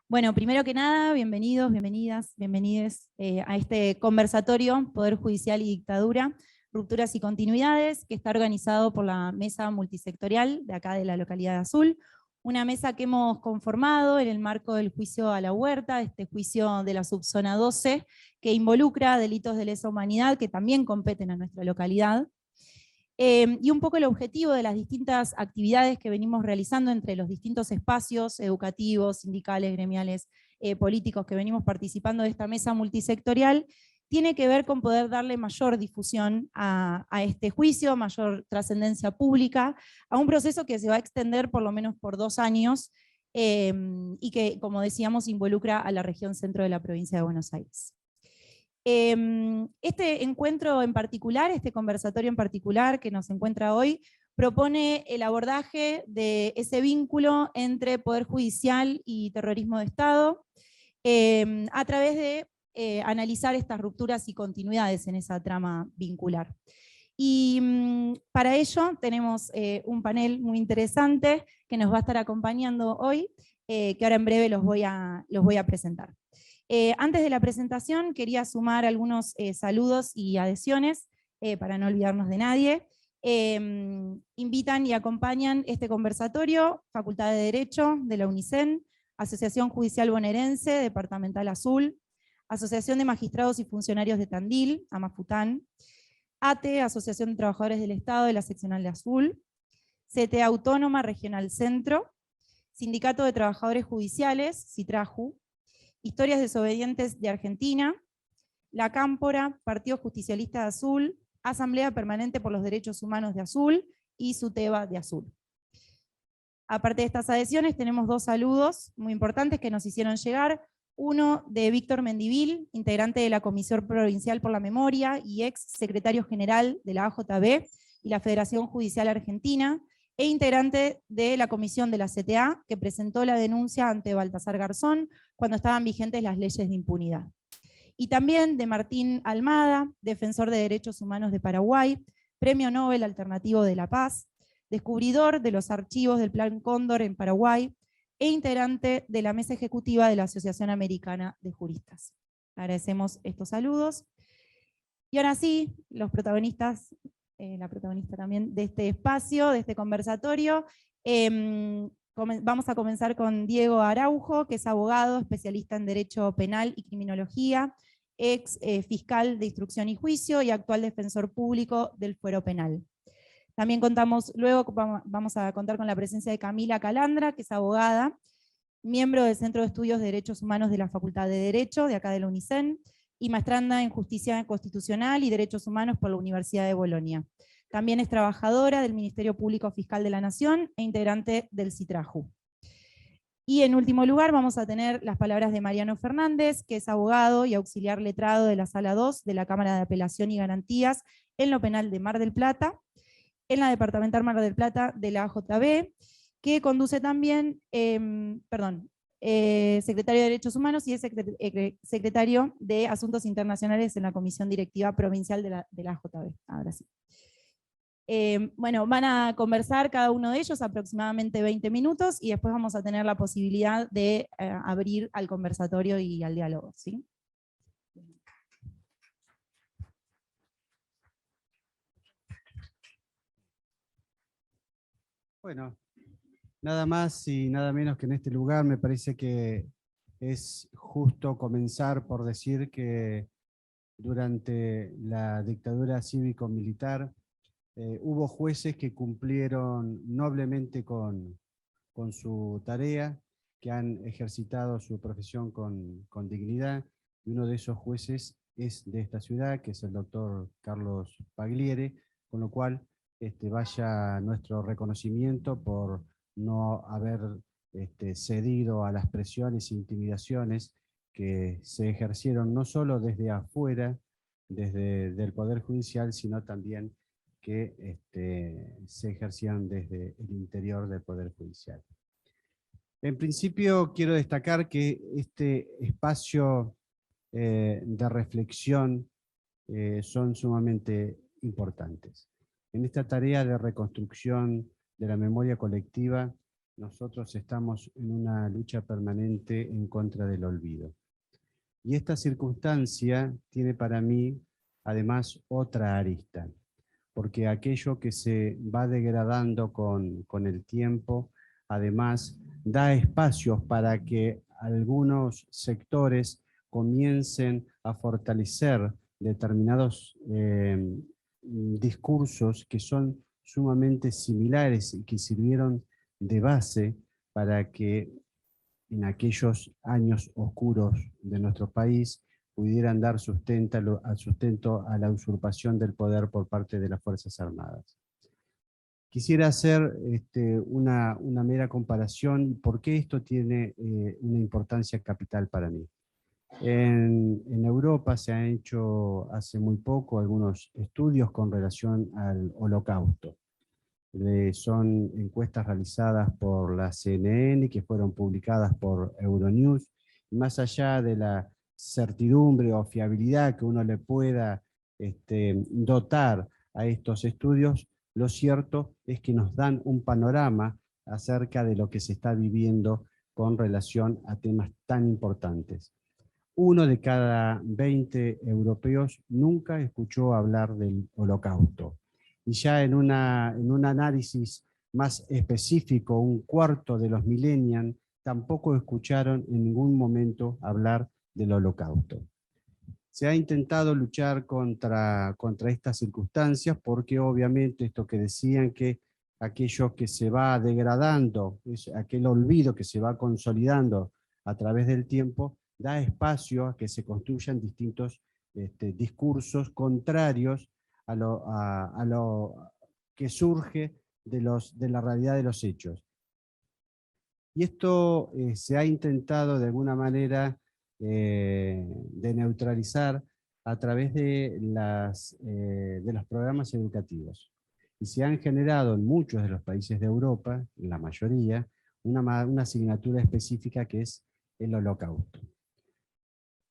Bueno, primero que nada, bienvenidos, bienvenidas, bienvenides a este conversatorio Poder Judicial y Dictadura, Rupturas y Continuidades, que está organizado por la Mesa Multisectorial de acá de la localidad de Azul. Una mesa que hemos conformado en el marco del juicio a la Huerta, este juicio de la subzona 12, que involucra delitos de lesa humanidad que también competen a nuestra localidad. Y un poco el objetivo de las distintas actividades que venimos realizando entre los distintos espacios educativos, sindicales, gremiales, políticos que venimos participando de esta mesa multisectorial, tiene que ver con poder darle mayor difusión a este juicio, mayor trascendencia pública, a un proceso que se va a extender por lo menos por 2 años y que, como decíamos, involucra a la región centro de la provincia de Buenos Aires. Este encuentro en particular, este conversatorio en particular que nos encuentra hoy, propone el abordaje de ese vínculo entre Poder Judicial y terrorismo de Estado, a través de analizar estas rupturas y continuidades en esa trama vincular. Y para ello tenemos un panel muy interesante que nos va a estar acompañando hoy, que ahora en breve los voy a presentar. Antes de la presentación quería sumar algunos saludos y adhesiones para no olvidarnos de nadie. Invitan y acompañan este conversatorio Facultad de Derecho de la UNICEN, Asociación Judicial Bonaerense, Departamental Azul, Asociación de Magistrados y Funcionarios de Tandil, Amafután, ATE, Asociación de Trabajadores del Estado de la Seccional de Azul, CTA Autónoma Regional Centro, Sindicato de Trabajadores Judiciales, CITRAJU, Historias Desobedientes de Argentina, La Cámpora, Partido Justicialista de Azul, Asamblea Permanente por los Derechos Humanos de Azul y SUTEBA de Azul. Aparte de estas adhesiones, tenemos 2 saludos muy importantes que nos hicieron llegar. Uno de Víctor Mendivil, integrante de la Comisión Provincial por la Memoria y ex secretario general de la AJB y la Federación Judicial Argentina, e integrante de la comisión de la CTA, que presentó la denuncia ante Baltasar Garzón cuando estaban vigentes las leyes de impunidad. Y también de Martín Almada, defensor de derechos humanos de Paraguay, Premio Nobel Alternativo de la Paz, descubridor de los archivos del Plan Cóndor en Paraguay, e integrante de la mesa ejecutiva de la Asociación Americana de Juristas. Agradecemos estos saludos. Y ahora sí, los protagonistas, la protagonista también de este espacio, de este conversatorio. Vamos a comenzar con Diego Araujo, que es abogado, especialista en Derecho Penal y Criminología, ex fiscal de Instrucción y Juicio y actual defensor público del Fuero Penal. También vamos a contar con la presencia de Camila Calandra, que es abogada, miembro del Centro de Estudios de Derechos Humanos de la Facultad de Derecho, de acá de la UNICEN, y maestranda en Justicia Constitucional y Derechos Humanos por la Universidad de Bolonia. También es trabajadora del Ministerio Público Fiscal de la Nación e integrante del CITRAJU. Y en último lugar vamos a tener las palabras de Mariano Fernández, que es abogado y auxiliar letrado de la Sala 2 de la Cámara de Apelación y Garantías en lo penal de Mar del Plata, en la Departamental Mar del Plata de la AJB, que conduce también, secretario de Derechos Humanos y es secretario de Asuntos Internacionales en la Comisión Directiva Provincial de la AJB. Ahora sí. Bueno, van a conversar cada uno de ellos aproximadamente 20 minutos y después vamos a tener la posibilidad de abrir al conversatorio y al diálogo, ¿sí? Bueno, nada más y nada menos que en este lugar me parece que es justo comenzar por decir que durante la dictadura cívico-militar hubo jueces que cumplieron noblemente con su tarea, que han ejercitado su profesión con dignidad, y uno de esos jueces es de esta ciudad, que es el doctor Carlos Pagliere, con lo cual vaya nuestro reconocimiento por no haber cedido a las presiones e intimidaciones que se ejercieron no solo desde afuera, desde el Poder Judicial, sino también que se ejercían desde el interior del Poder Judicial. En principio quiero destacar que este espacio de reflexión son sumamente importantes. En esta tarea de reconstrucción de la memoria colectiva nosotros estamos en una lucha permanente en contra del olvido. Y esta circunstancia tiene para mí, además, otra arista, porque aquello que se va degradando con el tiempo, además, da espacios para que algunos sectores comiencen a fortalecer determinados discursos que son sumamente similares y que sirvieron de base para que en aquellos años oscuros de nuestro país pudieran dar sustento a la usurpación del poder por parte de las Fuerzas Armadas. Quisiera hacer una mera comparación, por qué esto tiene una importancia capital para mí. En Europa se han hecho hace muy poco algunos estudios con relación al Holocausto. Son encuestas realizadas por la CNN que fueron publicadas por Euronews. Y más allá de la certidumbre o fiabilidad que uno le pueda dotar a estos estudios, lo cierto es que nos dan un panorama acerca de lo que se está viviendo con relación a temas tan importantes. 1 de cada 20 europeos nunca escuchó hablar del Holocausto. Y ya en un análisis más específico, 1/4 de los millennials tampoco escucharon en ningún momento hablar del Holocausto. Se ha intentado luchar contra estas circunstancias porque obviamente esto que decían que aquello que se va degradando, aquel olvido que se va consolidando a través del tiempo, da espacio a que se construyan distintos discursos contrarios a lo que surge de la realidad de los hechos. Y esto se ha intentado de alguna manera de neutralizar a través de los programas educativos. Y se han generado en muchos de los países de Europa, en la mayoría, una asignatura específica que es el Holocausto.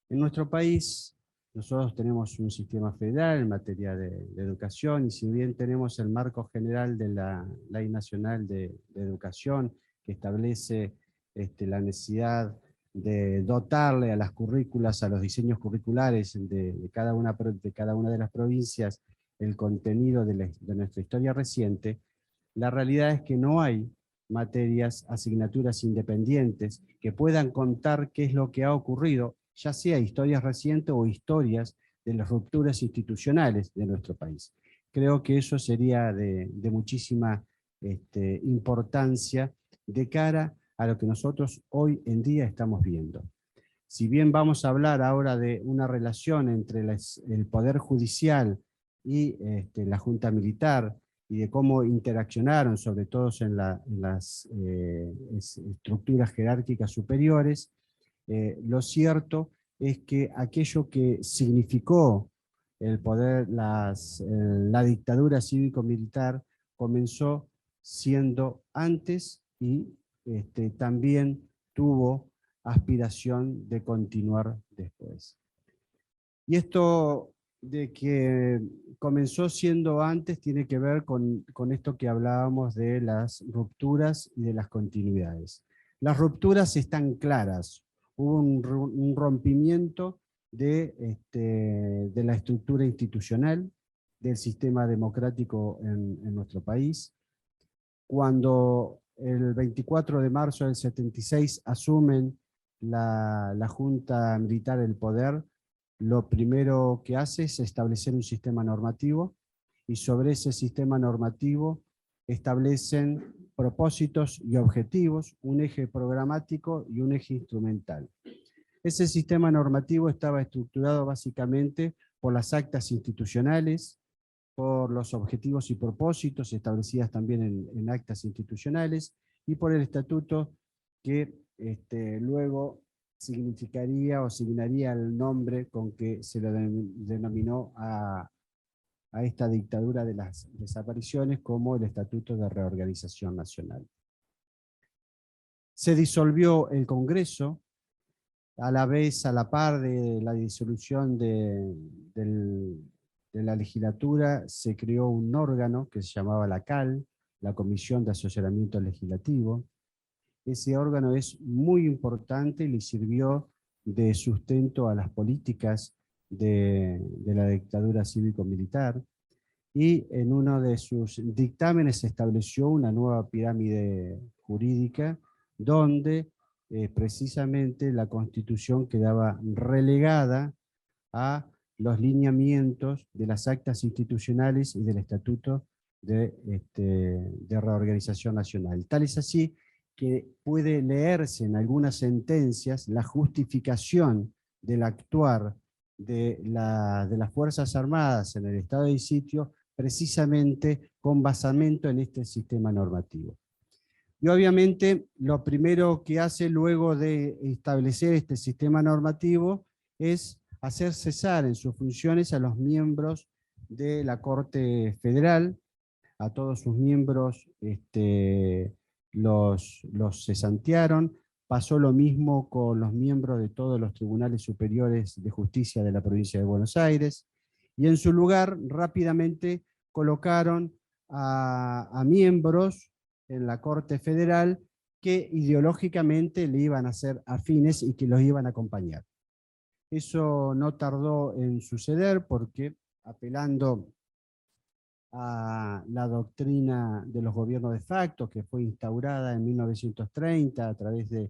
En nuestro país, nosotros tenemos un sistema federal en materia de educación, y si bien tenemos el marco general de la Ley Nacional de Educación, que establece la necesidad de dotarle a las currículas, a los diseños curriculares de cada una de las provincias, el contenido de nuestra historia reciente, la realidad es que no hay materias, asignaturas independientes que puedan contar qué es lo que ha ocurrido, ya sea historias recientes o historias de las rupturas institucionales de nuestro país. Creo que eso sería de muchísima importancia de cara a lo que nosotros hoy en día estamos viendo. Si bien vamos a hablar ahora de una relación entre el Poder Judicial y la Junta Militar, y de cómo interaccionaron, sobre todo en las estructuras jerárquicas superiores, lo cierto es que aquello que significó el poder, la dictadura cívico-militar comenzó siendo antes y también tuvo aspiración de continuar después. Y esto de que comenzó siendo antes tiene que ver con esto que hablábamos de las rupturas y de las continuidades. Las rupturas están claras. Hubo un rompimiento de la estructura institucional, del sistema democrático en nuestro país. Cuando el 24 de marzo del 76 asumen la Junta Militar el poder, lo primero que hace es establecer un sistema normativo, y sobre ese sistema normativo establecen propósitos y objetivos, un eje programático y un eje instrumental. Ese sistema normativo estaba estructurado básicamente por las actas institucionales, por los objetivos y propósitos establecidas también en actas institucionales, y por el estatuto que luego significaría o asignaría el nombre con que se lo denominó a esta dictadura de las desapariciones como el Estatuto de Reorganización Nacional. Se disolvió el Congreso, a la vez, a la par de la disolución de la legislatura, se creó un órgano que se llamaba la CAL, la Comisión de Asesoramiento Legislativo. ese órgano es muy importante y le sirvió de sustento a las políticas de la dictadura cívico-militar, y en uno de sus dictámenes se estableció una nueva pirámide jurídica donde precisamente la Constitución quedaba relegada a los lineamientos de las actas institucionales y del Estatuto de Reorganización Nacional. Tal es así que puede leerse en algunas sentencias la justificación del actuar de las Fuerzas Armadas en el estado de sitio precisamente con basamento en este sistema normativo. Y obviamente lo primero que hace luego de establecer este sistema normativo es hacer cesar en sus funciones a los miembros de la Corte Federal, a todos sus miembros los cesantearon. Pasó lo mismo con los miembros de todos los tribunales superiores de justicia de la provincia de Buenos Aires, y en su lugar rápidamente colocaron a miembros en la Corte Federal que ideológicamente le iban a ser afines y que los iban a acompañar. Eso no tardó en suceder porque, apelando a la doctrina de los gobiernos de facto, que fue instaurada en 1930 a través de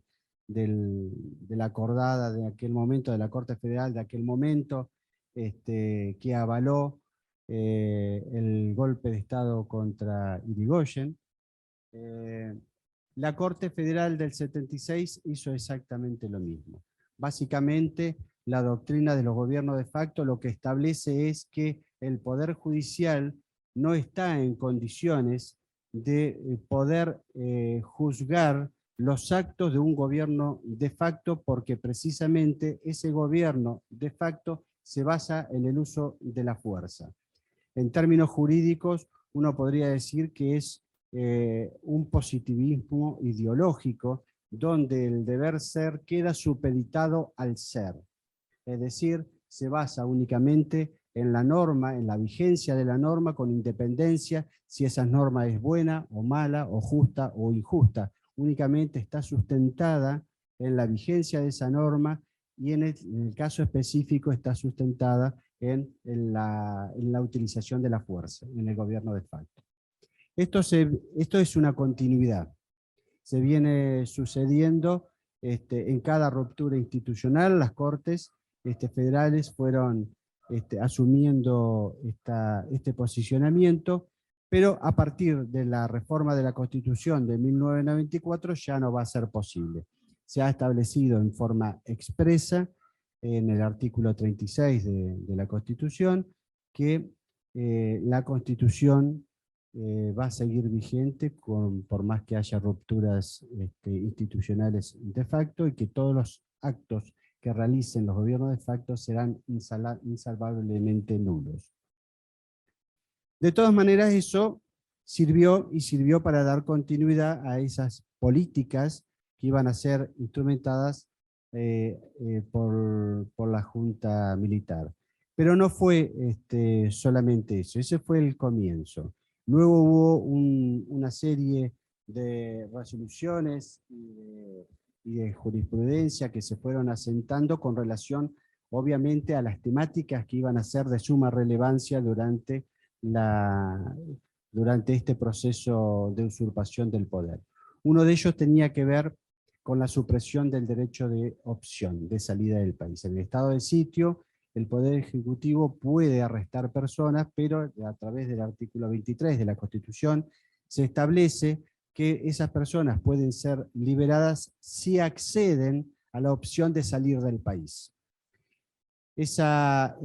la acordada de aquel momento, de la Corte Federal de aquel momento, que avaló el golpe de Estado contra Irigoyen. La Corte Federal del 76 hizo exactamente lo mismo. Básicamente, la doctrina de los gobiernos de facto lo que establece es que el Poder Judicial no está en condiciones de poder juzgar los actos de un gobierno de facto, porque precisamente ese gobierno de facto se basa en el uso de la fuerza. En términos jurídicos, uno podría decir que es un positivismo ideológico donde el deber ser queda supeditado al ser. Es decir, se basa únicamente en la norma, en la vigencia de la norma, con independencia si esa norma es buena o mala, o justa o injusta. Únicamente está sustentada en la vigencia de esa norma, y en el caso específico está sustentada en la utilización de la fuerza, en el gobierno de facto. Esto es una continuidad. Se viene sucediendo en cada ruptura institucional. Las Cortes federales fueron asumiendo este posicionamiento, pero a partir de la reforma de la Constitución de 1994 ya no va a ser posible. Se ha establecido en forma expresa en el artículo 36 de la Constitución que la Constitución va a seguir vigente por más que haya rupturas institucionales de facto, y que todos los actos que realicen los gobiernos de facto serán insalvablemente nulos. De todas maneras, eso sirvió para dar continuidad a esas políticas que iban a ser instrumentadas por la Junta Militar. Pero no fue solamente eso, ese fue el comienzo. Luego hubo una serie de resoluciones y de jurisprudencia que se fueron asentando con relación, obviamente, a las temáticas que iban a ser de suma relevancia durante este proceso de usurpación del poder. Uno de ellos tenía que ver con la supresión del derecho de opción, de salida del país. En el estado de sitio, el Poder Ejecutivo puede arrestar personas, pero a través del artículo 23 de la Constitución se establece que esas personas pueden ser liberadas si acceden a la opción de salir del país. Esa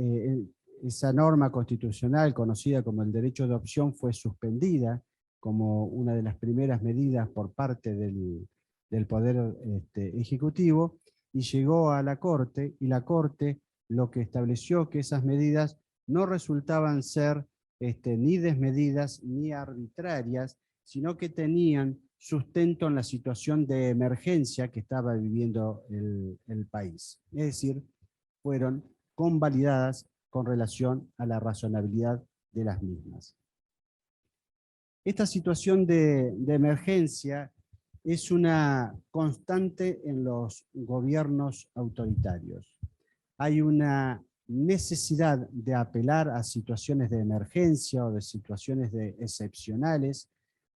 norma constitucional, conocida como el derecho de opción, fue suspendida como una de las primeras medidas por parte del Poder Ejecutivo, y llegó a la Corte, y la Corte lo que estableció que esas medidas no resultaban ser ni desmedidas ni arbitrarias, sino que tenían sustento en la situación de emergencia que estaba viviendo el país. Es decir, fueron convalidadas con relación a la razonabilidad de las mismas. Esta situación de emergencia es una constante en los gobiernos autoritarios. Hay una necesidad de apelar a situaciones de emergencia o de situaciones excepcionales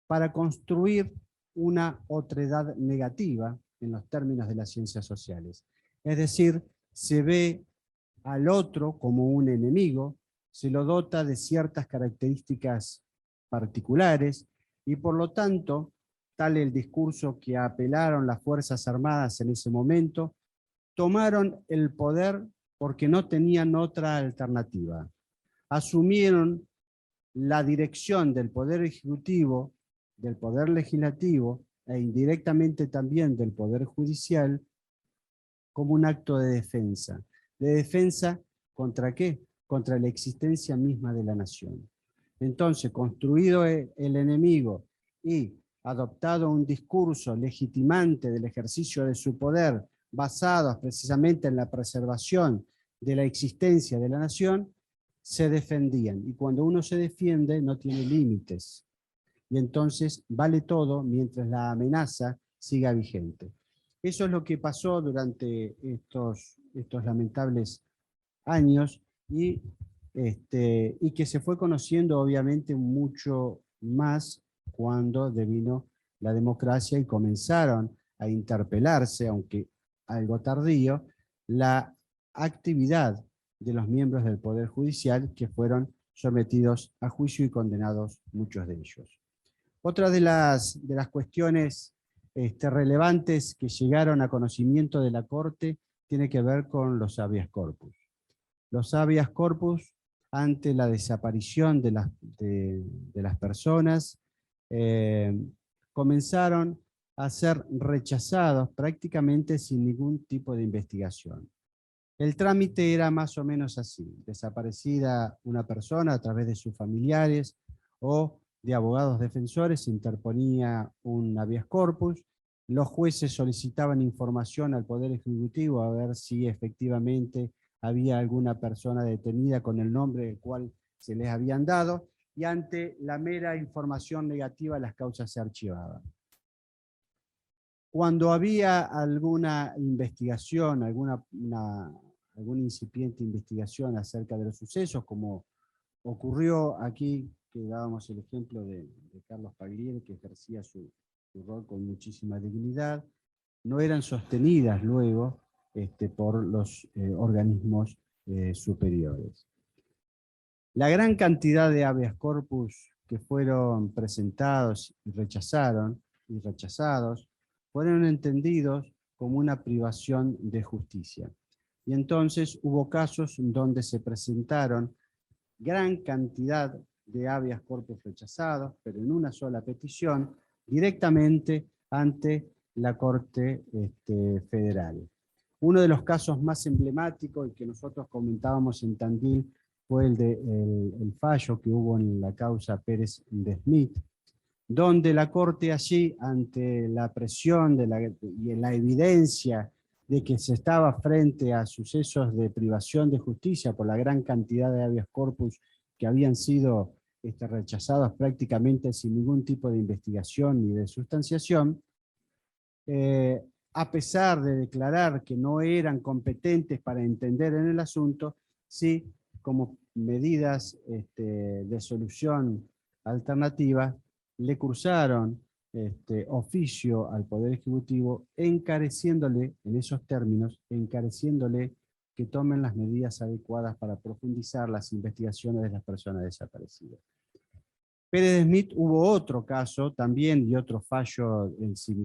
para construir una otredad negativa en los términos de las ciencias sociales. Es decir, se ve al otro como un enemigo, se lo dota de ciertas características particulares y por lo tanto, tal el discurso que apelaron las Fuerzas Armadas en ese momento, tomaron el poder porque no tenían otra alternativa. Asumieron la dirección del Poder Ejecutivo, del Poder Legislativo e indirectamente también del Poder Judicial como un acto de defensa. ¿De defensa contra qué? Contra la existencia misma de la nación. Entonces, construido el enemigo y adoptado un discurso legitimante del ejercicio de su poder basado precisamente en la preservación de la existencia de la nación, se defendían. Y cuando uno se defiende no tiene límites. Y entonces vale todo mientras la amenaza siga vigente. Eso es lo que pasó durante estos lamentables años y que se fue conociendo obviamente mucho más cuando devino la democracia y comenzaron a interpelarse, aunque algo tardío, la actividad de los miembros del Poder Judicial que fueron sometidos a juicio y condenados muchos de ellos. Otra de las cuestiones relevantes que llegaron a conocimiento de la Corte tiene que ver con los habeas corpus. Los habeas corpus, ante la desaparición de las personas, comenzaron a ser rechazados prácticamente sin ningún tipo de investigación. El trámite era más o menos así: desaparecida una persona a través de sus familiares o de abogados defensores, se interponía un habeas corpus, los jueces solicitaban información al Poder Ejecutivo a ver si efectivamente había alguna persona detenida con el nombre del cual se les habían dado, y ante la mera información negativa las causas se archivaban. Cuando había alguna investigación, alguna incipiente investigación acerca de los sucesos, como ocurrió aquí, que dábamos el ejemplo de Carlos Paglieri, que ejercía su rol con muchísima dignidad, no eran sostenidas luego por los organismos superiores. La gran cantidad de habeas corpus que fueron presentados y rechazados fueron entendidos como una privación de justicia. Y entonces hubo casos donde se presentaron gran cantidad de habeas corpus rechazados, pero en una sola petición, directamente ante la Corte Federal. Uno de los casos más emblemáticos y que nosotros comentábamos en Tandil fue el fallo que hubo en la causa Pérez de Smith, donde la Corte allí, ante la presión y la evidencia de que se estaba frente a sucesos de privación de justicia por la gran cantidad de habeas corpus que habían sido rechazados prácticamente sin ningún tipo de investigación ni de sustanciación, a pesar de declarar que no eran competentes para entender en el asunto, sí, como medidas de solución alternativa, le cursaron oficio al Poder Ejecutivo, encareciéndole, en esos términos, encareciéndole que tomen las medidas adecuadas para profundizar las investigaciones de las personas desaparecidas. Pérez de Smith hubo otro caso también y otro fallo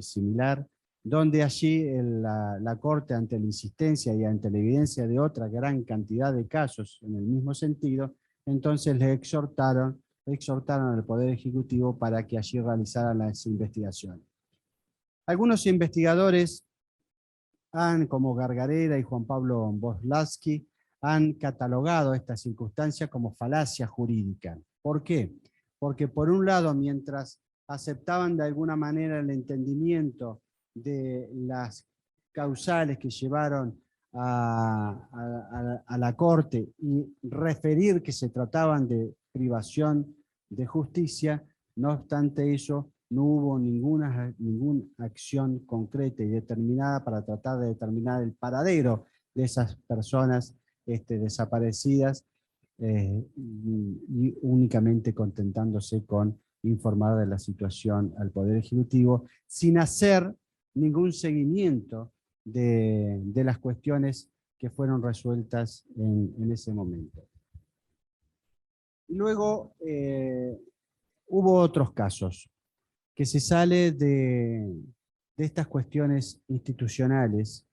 similar, donde allí la Corte, ante la insistencia y ante la evidencia de otra gran cantidad de casos en el mismo sentido, entonces le exhortaron al Poder Ejecutivo para que allí realizaran las investigaciones. Algunos investigadores, como Gargarella y Juan Pablo Boslaski, han catalogado esta circunstancia como falacia jurídica. ¿Por qué? Porque por un lado, mientras aceptaban de alguna manera el entendimiento de las causales que llevaron a la Corte y referir que se trataban de privación de justicia, no obstante eso, no hubo ninguna acción concreta y determinada para tratar de determinar el paradero de esas personas desaparecidas, y únicamente contentándose con informar de la situación al Poder Ejecutivo, sin hacer ningún seguimiento de las cuestiones que fueron resueltas en ese momento. Y luego hubo otros casos que se sale de estas cuestiones institucionales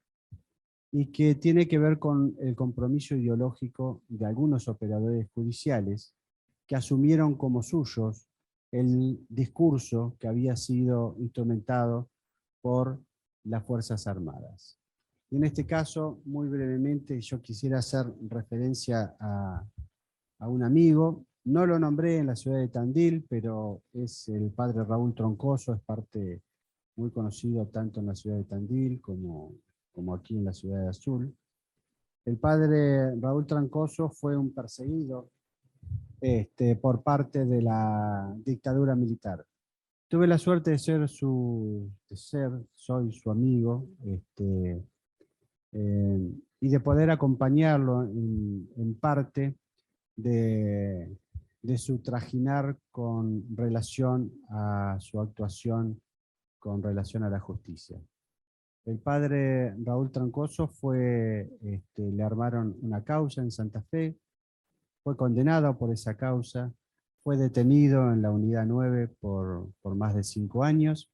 y que tiene que ver con el compromiso ideológico de algunos operadores judiciales que asumieron como suyos el discurso que había sido instrumentado por las Fuerzas Armadas. Y en este caso, muy brevemente, yo quisiera hacer referencia a un amigo. No lo nombré en la ciudad de Tandil, pero es el padre Raúl Troncoso, es parte muy conocido tanto en la ciudad de Tandil como aquí en la ciudad de Azul. El padre Raúl Troncoso fue un perseguido por parte de la dictadura militar. Tuve la suerte de soy su amigo, y de poder acompañarlo en parte de su trajinar con relación a su actuación con relación a la justicia. El padre Raúl Troncoso le armaron una causa en Santa Fe, fue condenado por esa causa, fue detenido en la Unidad 9 por más de 5 años,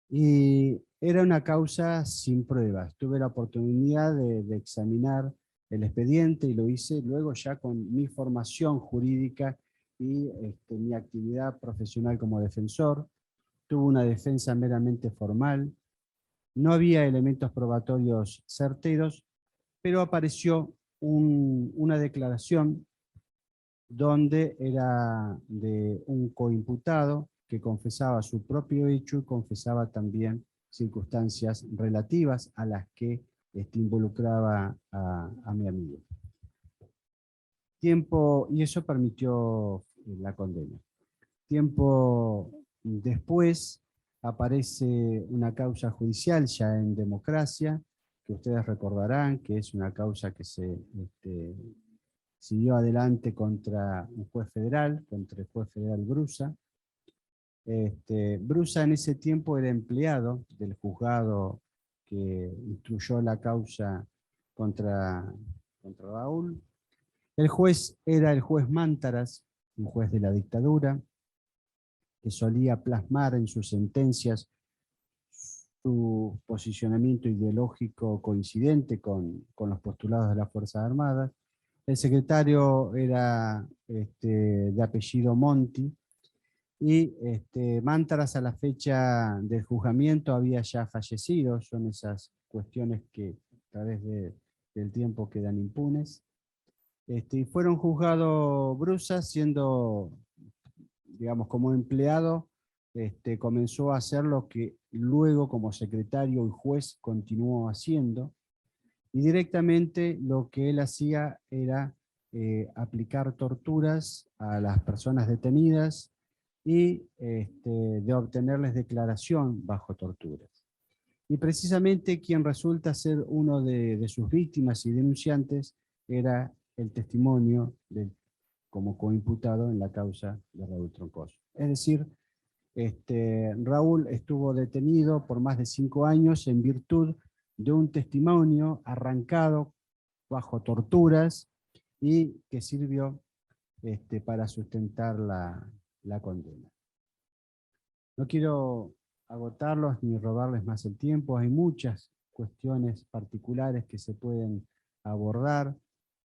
y era una causa sin pruebas. Tuve la oportunidad de examinar el expediente y lo hice luego ya con mi formación jurídica y mi actividad profesional como defensor. Tuvo una defensa meramente formal, no había elementos probatorios certeros, pero apareció una declaración donde era de un coimputado que confesaba su propio hecho y confesaba también circunstancias relativas a las que involucraba a mi amigo. Y eso permitió la condena. Tiempo después aparece una causa judicial ya en democracia, que ustedes recordarán que es una causa que se siguió adelante contra un juez federal, contra el juez federal Brusa. Brusa en ese tiempo era empleado del juzgado que instruyó la causa contra Raúl. El juez era el juez Mántaras, un juez de la dictadura, que solía plasmar en sus sentencias su posicionamiento ideológico coincidente con los postulados de las Fuerzas Armadas. El secretario era de apellido Monti, y Mántaras a la fecha del juzgamiento había ya fallecido. Son esas cuestiones que a través del tiempo quedan impunes. Y fueron juzgados Brusa, siendo, digamos, como empleado, comenzó a hacer lo que luego como secretario y juez continuó haciendo, y directamente lo que él hacía era aplicar torturas a las personas detenidas y de obtenerles declaración bajo torturas. Y precisamente quien resulta ser uno de sus víctimas y denunciantes era el testimonio como coimputado en la causa de Raúl Troncoso. Es decir, Raúl estuvo detenido por más de 5 años en virtud de un testimonio arrancado bajo torturas y que sirvió para sustentar la condena. No quiero agotarlos ni robarles más el tiempo, hay muchas cuestiones particulares que se pueden abordar.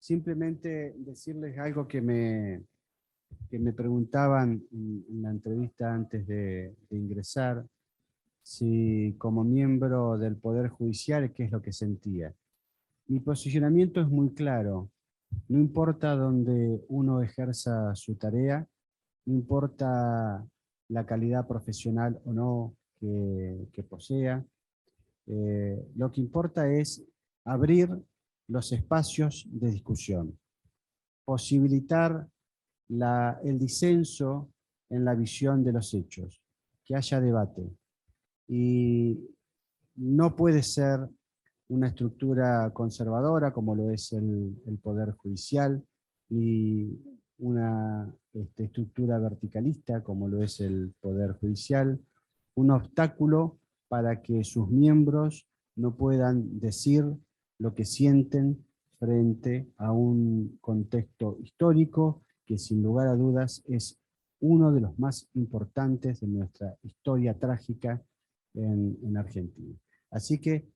Simplemente decirles algo que me preguntaban en la entrevista antes de ingresar, si como miembro del Poder Judicial, ¿qué es lo que sentía? Mi posicionamiento es muy claro. No importa dónde uno ejerza su tarea, no importa la calidad profesional o no que posea, lo que importa es abrir los espacios de discusión, posibilitar el disenso en la visión de los hechos. que haya debate. Y no puede ser una estructura conservadora como lo es el Poder Judicial, ni una estructura verticalista como lo es el Poder Judicial, un obstáculo para que sus miembros no puedan decir lo que sienten frente a un contexto histórico que sin lugar a dudas es uno de los más importantes de nuestra historia trágica en Argentina. Así que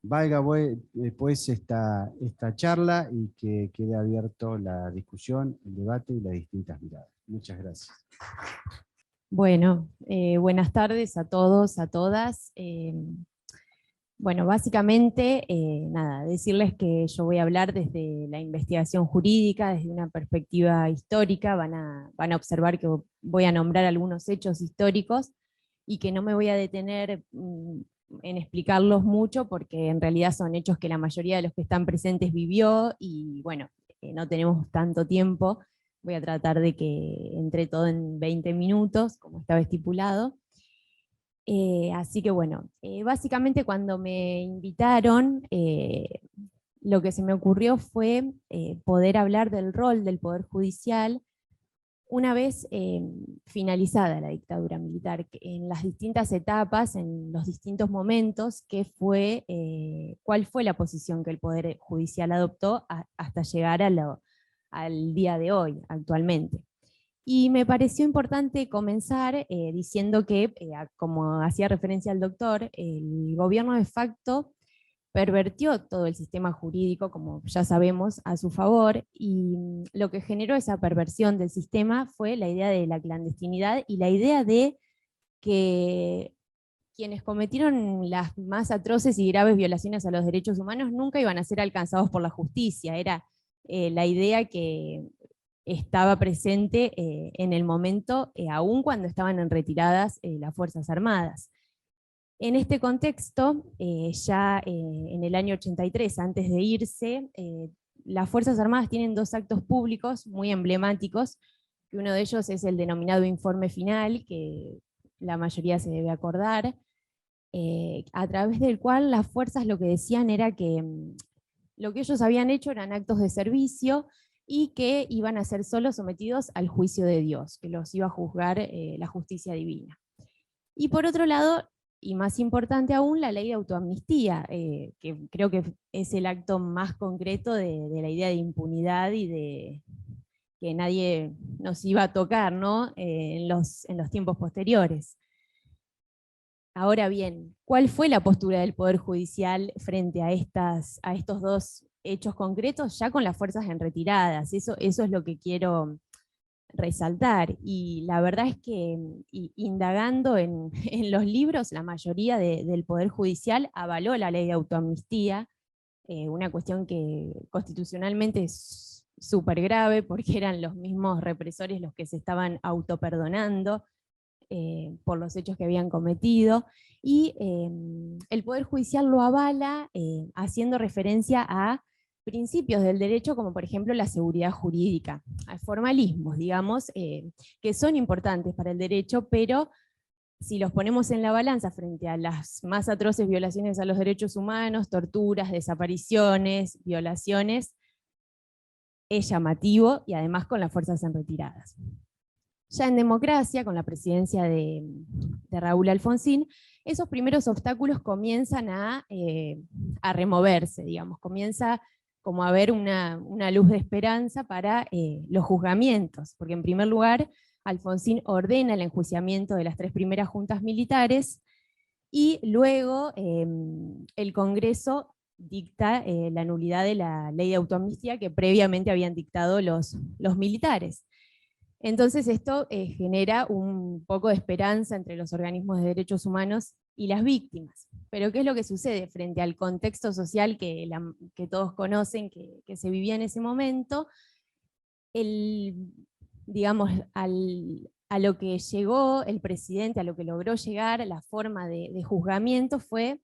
valga después esta charla y que quede abierto la discusión, el debate y las distintas miradas. Muchas gracias. Bueno, buenas tardes a todos, a todas. Bueno, básicamente, nada, decirles que yo voy a hablar desde la investigación jurídica, desde una perspectiva histórica. Van a observar que voy a nombrar algunos hechos históricos y que no me voy a detener en explicarlos mucho, porque en realidad son hechos que la mayoría de los que están presentes vivió, y bueno, no tenemos tanto tiempo. Voy a tratar de que entre todo en 20 minutos, como estaba estipulado. Así que bueno, básicamente cuando me invitaron, lo que se me ocurrió fue poder hablar del rol del Poder Judicial una vez finalizada la dictadura militar, en las distintas etapas, en los distintos momentos, cuál fue la posición que el Poder Judicial adoptó hasta llegar al día de hoy, actualmente. Y me pareció importante comenzar diciendo que, como hacía referencia al doctor, el gobierno de facto pervertió todo el sistema jurídico, como ya sabemos, a su favor, y lo que generó esa perversión del sistema fue la idea de la clandestinidad y la idea de que quienes cometieron las más atroces y graves violaciones a los derechos humanos nunca iban a ser alcanzados por la justicia. Era la idea que estaba presente en el momento, aún cuando estaban en retiradas las Fuerzas Armadas. En este contexto, ya en el año 83, antes de irse, las Fuerzas Armadas tienen dos actos públicos muy emblemáticos, que uno de ellos es el denominado informe final, que la mayoría se debe acordar, a través del cual las fuerzas lo que decían era que lo que ellos habían hecho eran actos de servicio y que iban a ser solo sometidos al juicio de Dios, que los iba a juzgar la justicia divina. Y por otro lado, y más importante aún, la ley de autoamnistía, que creo que es el acto más concreto de la idea de impunidad y de que nadie nos iba a tocar, ¿no? En los tiempos posteriores. Ahora bien, ¿cuál fue la postura del Poder Judicial frente a estos dos hechos concretos, ya con las fuerzas en retiradas? Eso es lo que quiero resaltar, y la verdad es que indagando en los libros, la mayoría del Poder Judicial avaló la ley de autoamnistía, una cuestión que constitucionalmente es súper grave, porque eran los mismos represores los que se estaban autoperdonando por los hechos que habían cometido, y el Poder Judicial lo avala haciendo referencia a principios del derecho, como por ejemplo la seguridad jurídica, a formalismos, digamos, que son importantes para el derecho, pero si los ponemos en la balanza frente a las más atroces violaciones a los derechos humanos, torturas, desapariciones, violaciones, es llamativo, y además con las fuerzas en retiradas. Ya en democracia, con la presidencia de Raúl Alfonsín, esos primeros obstáculos comienzan a removerse, digamos, comienza como a haber una luz de esperanza para los juzgamientos, porque en primer lugar Alfonsín ordena el enjuiciamiento de las 3 primeras juntas militares, y luego el Congreso dicta la nulidad de la ley de autoamnistía que previamente habían dictado los militares. Entonces esto genera un poco de esperanza entre los organismos de derechos humanos y las víctimas. Pero ¿qué es lo que sucede frente al contexto social que todos conocen, que se vivía en ese momento? Digamos, a lo que llegó el presidente, a lo que logró llegar, la forma de juzgamiento fue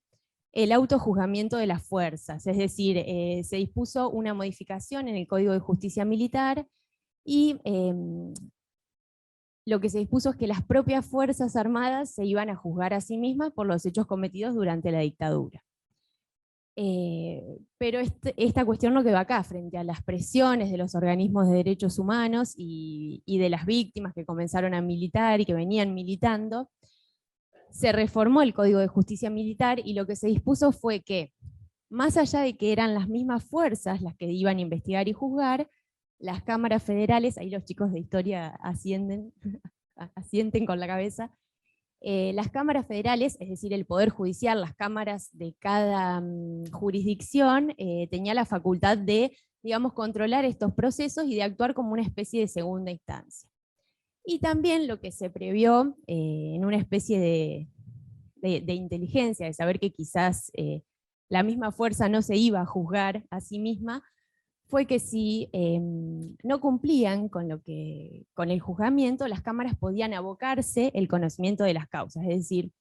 el autojuzgamiento de las fuerzas, es decir, se dispuso una modificación en el Código de Justicia Militar, y lo que se dispuso es que las propias Fuerzas Armadas se iban a juzgar a sí mismas por los hechos cometidos durante la dictadura. Pero esta cuestión no quedó acá, frente a las presiones de los organismos de derechos humanos y de las víctimas que comenzaron a militar y que venían militando. Se reformó el Código de Justicia Militar y lo que se dispuso fue que, más allá de que eran las mismas fuerzas las que iban a investigar y juzgar, las cámaras federales, ahí los chicos de historia asienten con la cabeza, las cámaras federales, es decir, el Poder Judicial, las cámaras de cada jurisdicción, tenía la facultad de, digamos, controlar estos procesos y de actuar como una especie de segunda instancia. Y también lo que se previó en una especie de inteligencia, de saber que quizás la misma fuerza no se iba a juzgar a sí misma, fue que si no cumplían con el juzgamiento, las cámaras podían abocarse el conocimiento de las causas, es decir,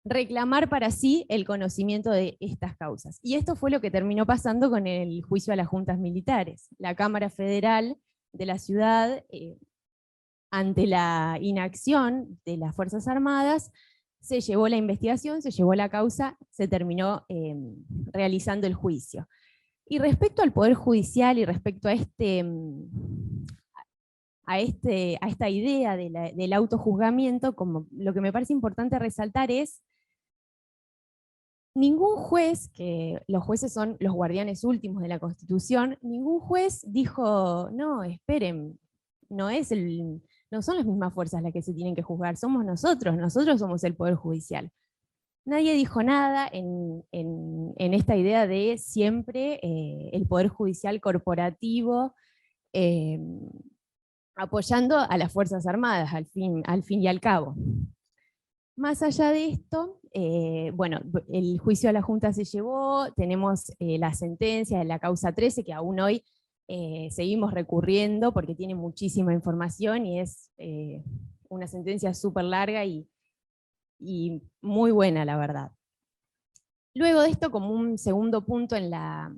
reclamar para sí el conocimiento de estas causas. Y esto fue lo que terminó pasando con el juicio a las juntas militares. La Cámara Federal de la ciudad, ante la inacción de las Fuerzas Armadas, se llevó la investigación, se llevó la causa, se terminó realizando el juicio. Y respecto al Poder Judicial y respecto a esta idea del autojuzgamiento, como lo que me parece importante resaltar es ningún juez, que los jueces son los guardianes últimos de la Constitución, ningún juez dijo, no, esperen, no son las mismas fuerzas las que se tienen que juzgar, somos nosotros somos el Poder Judicial. Nadie dijo nada en esta idea de siempre el Poder Judicial corporativo apoyando a las Fuerzas Armadas al fin y al cabo. Más allá de esto, bueno, el juicio a la Junta se llevó, tenemos la sentencia de la causa 13 que aún hoy seguimos recurriendo porque tiene muchísima información y es una sentencia súper larga y muy buena, la verdad. Luego de esto, como un segundo punto en la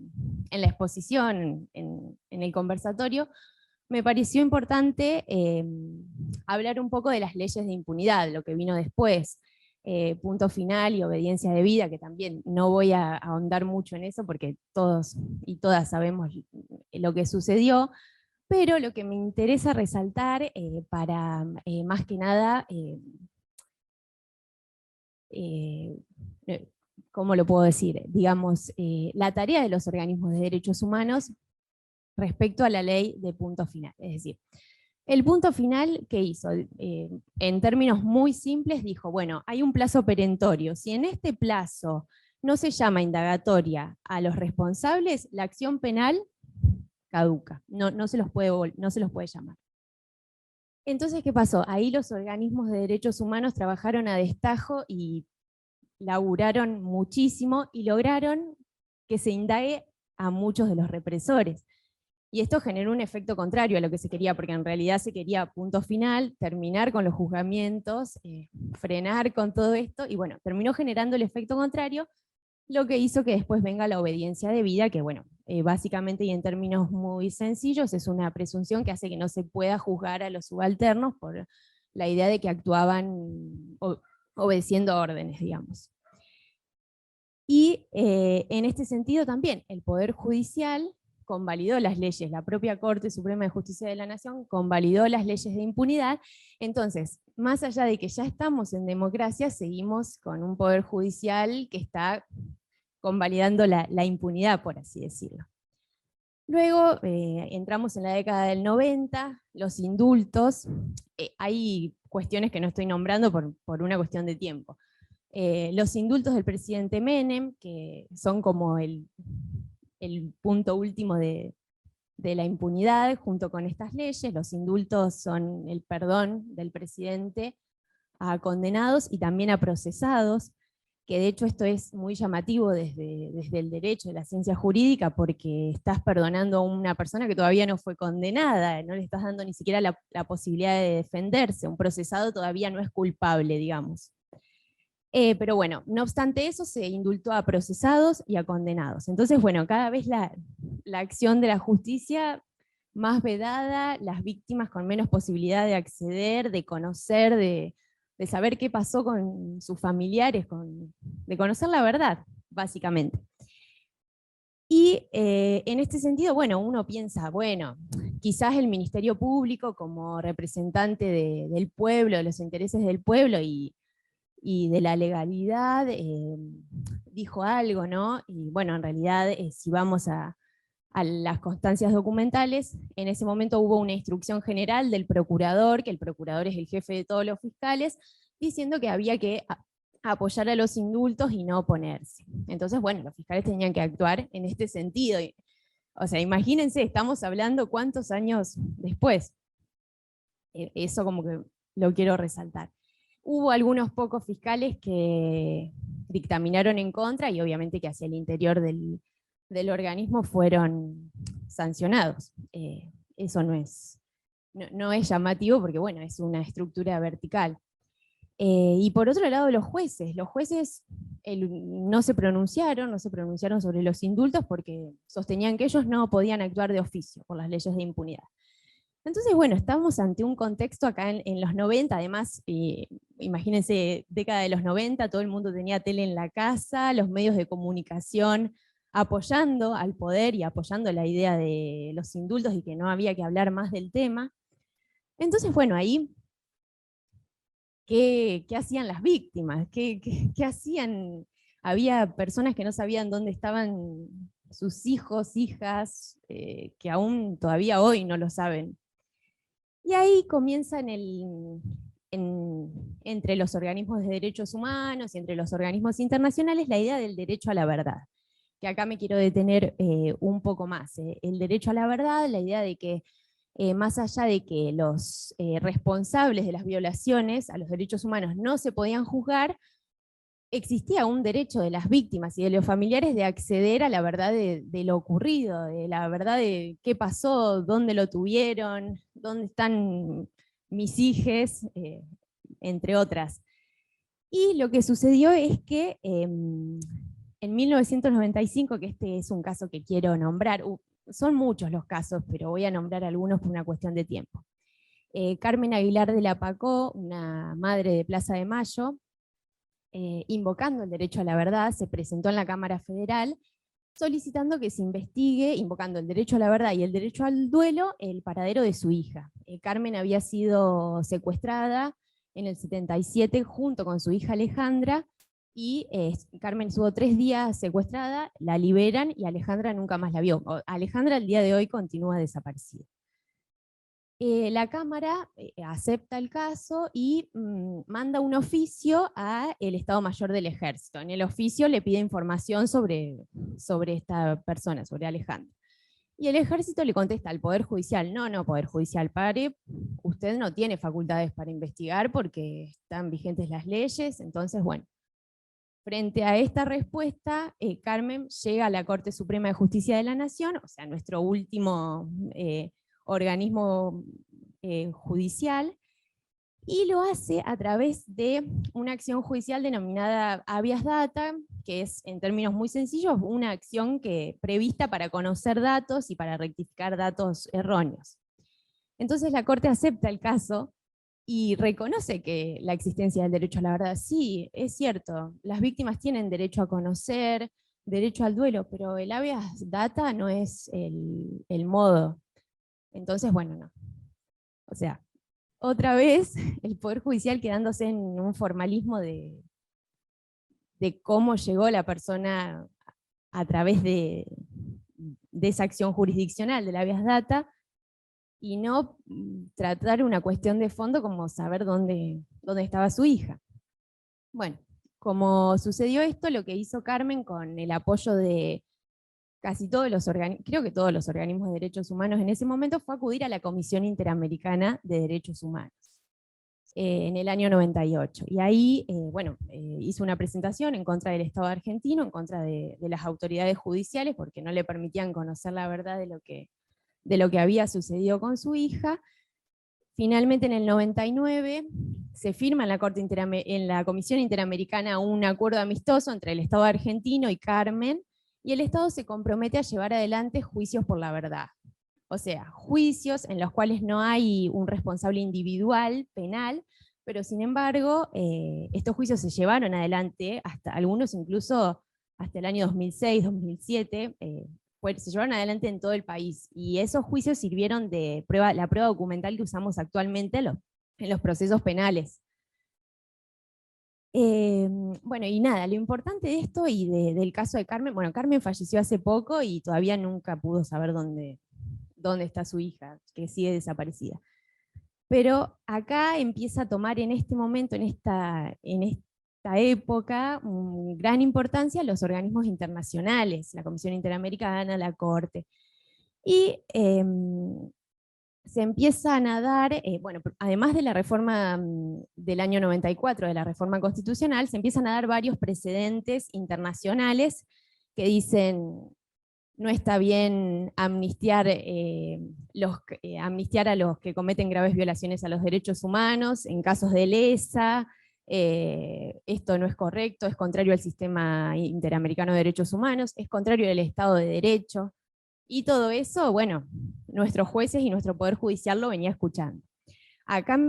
exposición, en el conversatorio, me pareció importante hablar un poco de las leyes de impunidad, lo que vino después, punto final y obediencia debida, que también no voy a ahondar mucho en eso porque todos y todas sabemos lo que sucedió, pero lo que me interesa resaltar para más que nada ¿cómo lo puedo decir? Digamos, la tarea de los organismos de derechos humanos respecto a la ley de punto final. Es decir, el punto final, ¿qué hizo? En términos muy simples dijo, bueno, hay un plazo perentorio. Si en este plazo no se llama indagatoria a los responsables, la acción penal caduca. No se los puede llamar. Entonces, ¿qué pasó? Ahí los organismos de derechos humanos trabajaron a destajo y laburaron muchísimo y lograron que se indague a muchos de los represores. Y esto generó un efecto contrario a lo que se quería, porque en realidad se quería punto final, terminar con los juzgamientos, frenar con todo esto, y bueno, terminó generando el efecto contrario, lo que hizo que después venga la obediencia debida, que bueno, básicamente y en términos muy sencillos, es una presunción que hace que no se pueda juzgar a los subalternos por la idea de que actuaban obedeciendo órdenes, digamos. Y en este sentido también, el Poder Judicial convalidó las leyes, la propia Corte Suprema de Justicia de la Nación convalidó las leyes de impunidad. Entonces, más allá de que ya estamos en democracia, seguimos con un Poder Judicial que está convalidando la impunidad, por así decirlo. Luego entramos en la década del 90, los indultos, hay cuestiones que no estoy nombrando por una cuestión de tiempo. Los indultos del presidente Menem, que son como el punto último de la impunidad, junto con estas leyes. Los indultos son el perdón del presidente a condenados y también a procesados, que de hecho esto es muy llamativo desde el derecho, de la ciencia jurídica, porque estás perdonando a una persona que todavía no fue condenada, no le estás dando ni siquiera la posibilidad de defenderse, un procesado todavía no es culpable, digamos. Pero bueno, no obstante eso, se indultó a procesados y a condenados. Entonces, bueno, cada vez la acción de la justicia más vedada, las víctimas con menos posibilidad de acceder, de conocer, de saber qué pasó con sus familiares, de conocer la verdad, básicamente. Y en este sentido, bueno, uno piensa, bueno, quizás el Ministerio Público como representante del pueblo, de los intereses del pueblo y de la legalidad, dijo algo, ¿no? Y bueno, en realidad, si vamos a las constancias documentales, en ese momento hubo una instrucción general del procurador, que el procurador es el jefe de todos los fiscales, diciendo que había que apoyar a los indultos y no oponerse. Entonces, bueno, los fiscales tenían que actuar en este sentido. O sea, imagínense, estamos hablando cuántos años después. Eso como que lo quiero resaltar. Hubo algunos pocos fiscales que dictaminaron en contra y obviamente que hacia el interior del organismo fueron sancionados. Eso no es llamativo porque, bueno, es una estructura vertical. Y por otro lado, los jueces no se pronunciaron sobre los indultos porque sostenían que ellos no podían actuar de oficio por las leyes de impunidad. Entonces, bueno, estamos ante un contexto acá en los 90, además, imagínense, década de los 90, todo el mundo tenía tele en la casa, los medios de comunicación apoyando al poder y apoyando la idea de los indultos y que no había que hablar más del tema. Entonces, bueno, ahí, ¿qué hacían las víctimas? ¿Qué hacían? Había personas que no sabían dónde estaban sus hijos, hijas, que aún todavía hoy no lo saben. Y ahí comienza entre los organismos de derechos humanos y entre los organismos internacionales la idea del derecho a la verdad, que acá me quiero detener un poco más. El derecho a la verdad, la idea de que más allá de que los responsables de las violaciones a los derechos humanos no se podían juzgar, existía un derecho de las víctimas y de los familiares de acceder a la verdad de lo ocurrido, de la verdad de qué pasó, dónde lo tuvieron, dónde están mis hijes, entre otras. Y lo que sucedió es que en 1995, que este es un caso que quiero nombrar, son muchos los casos, pero voy a nombrar algunos por una cuestión de tiempo. Carmen Aguilar de la Pacó, una madre de Plaza de Mayo, invocando el derecho a la verdad, se presentó en la Cámara Federal solicitando que se investigue, invocando el derecho a la verdad y el derecho al duelo, el paradero de su hija. Carmen había sido secuestrada en el 77 junto con su hija Alejandra, y Carmen estuvo 3 días secuestrada, la liberan y Alejandra nunca más la vio. Alejandra al día de hoy continúa desaparecida. La Cámara acepta el caso y manda un oficio al Estado Mayor del Ejército. En el oficio le pide información sobre esta persona, sobre Alejandra. Y el Ejército le contesta al Poder Judicial: no, Poder Judicial, pare, usted no tiene facultades para investigar porque están vigentes las leyes. Entonces, bueno, frente a esta respuesta, Carmen llega a la Corte Suprema de Justicia de la Nación, o sea, nuestro último organismo judicial, y lo hace a través de una acción judicial denominada habeas data, que es, en términos muy sencillos, una acción prevista para conocer datos y para rectificar datos erróneos. Entonces la Corte acepta el caso y reconoce que la existencia del derecho a la verdad. Sí, es cierto, las víctimas tienen derecho a conocer, derecho al duelo, pero el habeas data no es el modo. Entonces, bueno, no. O sea, otra vez el Poder Judicial quedándose en un formalismo de cómo llegó la persona a través de esa acción jurisdiccional del habeas data, y no tratar una cuestión de fondo como saber dónde estaba su hija. Bueno, como sucedió esto, lo que hizo Carmen con el apoyo de casi todos los organismos, creo que todos los organismos de derechos humanos en ese momento, fue acudir a la Comisión Interamericana de Derechos Humanos en el año 98. Y ahí, hizo una presentación en contra del Estado argentino, en contra de las autoridades judiciales, porque no le permitían conocer la verdad de lo que había sucedido con su hija. Finalmente, en el 99, se firma en la Comisión Interamericana un acuerdo amistoso entre el Estado argentino y Carmen, y el Estado se compromete a llevar adelante juicios por la verdad. O sea, juicios en los cuales no hay un responsable individual penal, pero sin embargo, estos juicios se llevaron adelante, hasta algunos incluso hasta el año 2006, 2007, se llevaron adelante en todo el país, y esos juicios sirvieron de prueba, la prueba documental que usamos actualmente en los procesos penales. Bueno, y nada, lo importante de esto y del caso de Carmen, bueno, Carmen falleció hace poco y todavía nunca pudo saber dónde está su hija, que sigue desaparecida. Pero acá empieza a tomar en este momento, en esta época, gran importancia los organismos internacionales, la Comisión Interamericana, la Corte. Y se empiezan a dar, bueno, además de la reforma del año 94, de la reforma constitucional, se empiezan a dar varios precedentes internacionales que dicen: no está bien amnistiar a los que cometen graves violaciones a los derechos humanos en casos de lesa, esto no es correcto, es contrario al sistema interamericano de derechos humanos, es contrario al Estado de Derecho, y todo eso, bueno, nuestros jueces y nuestro Poder Judicial lo venía escuchando. Acá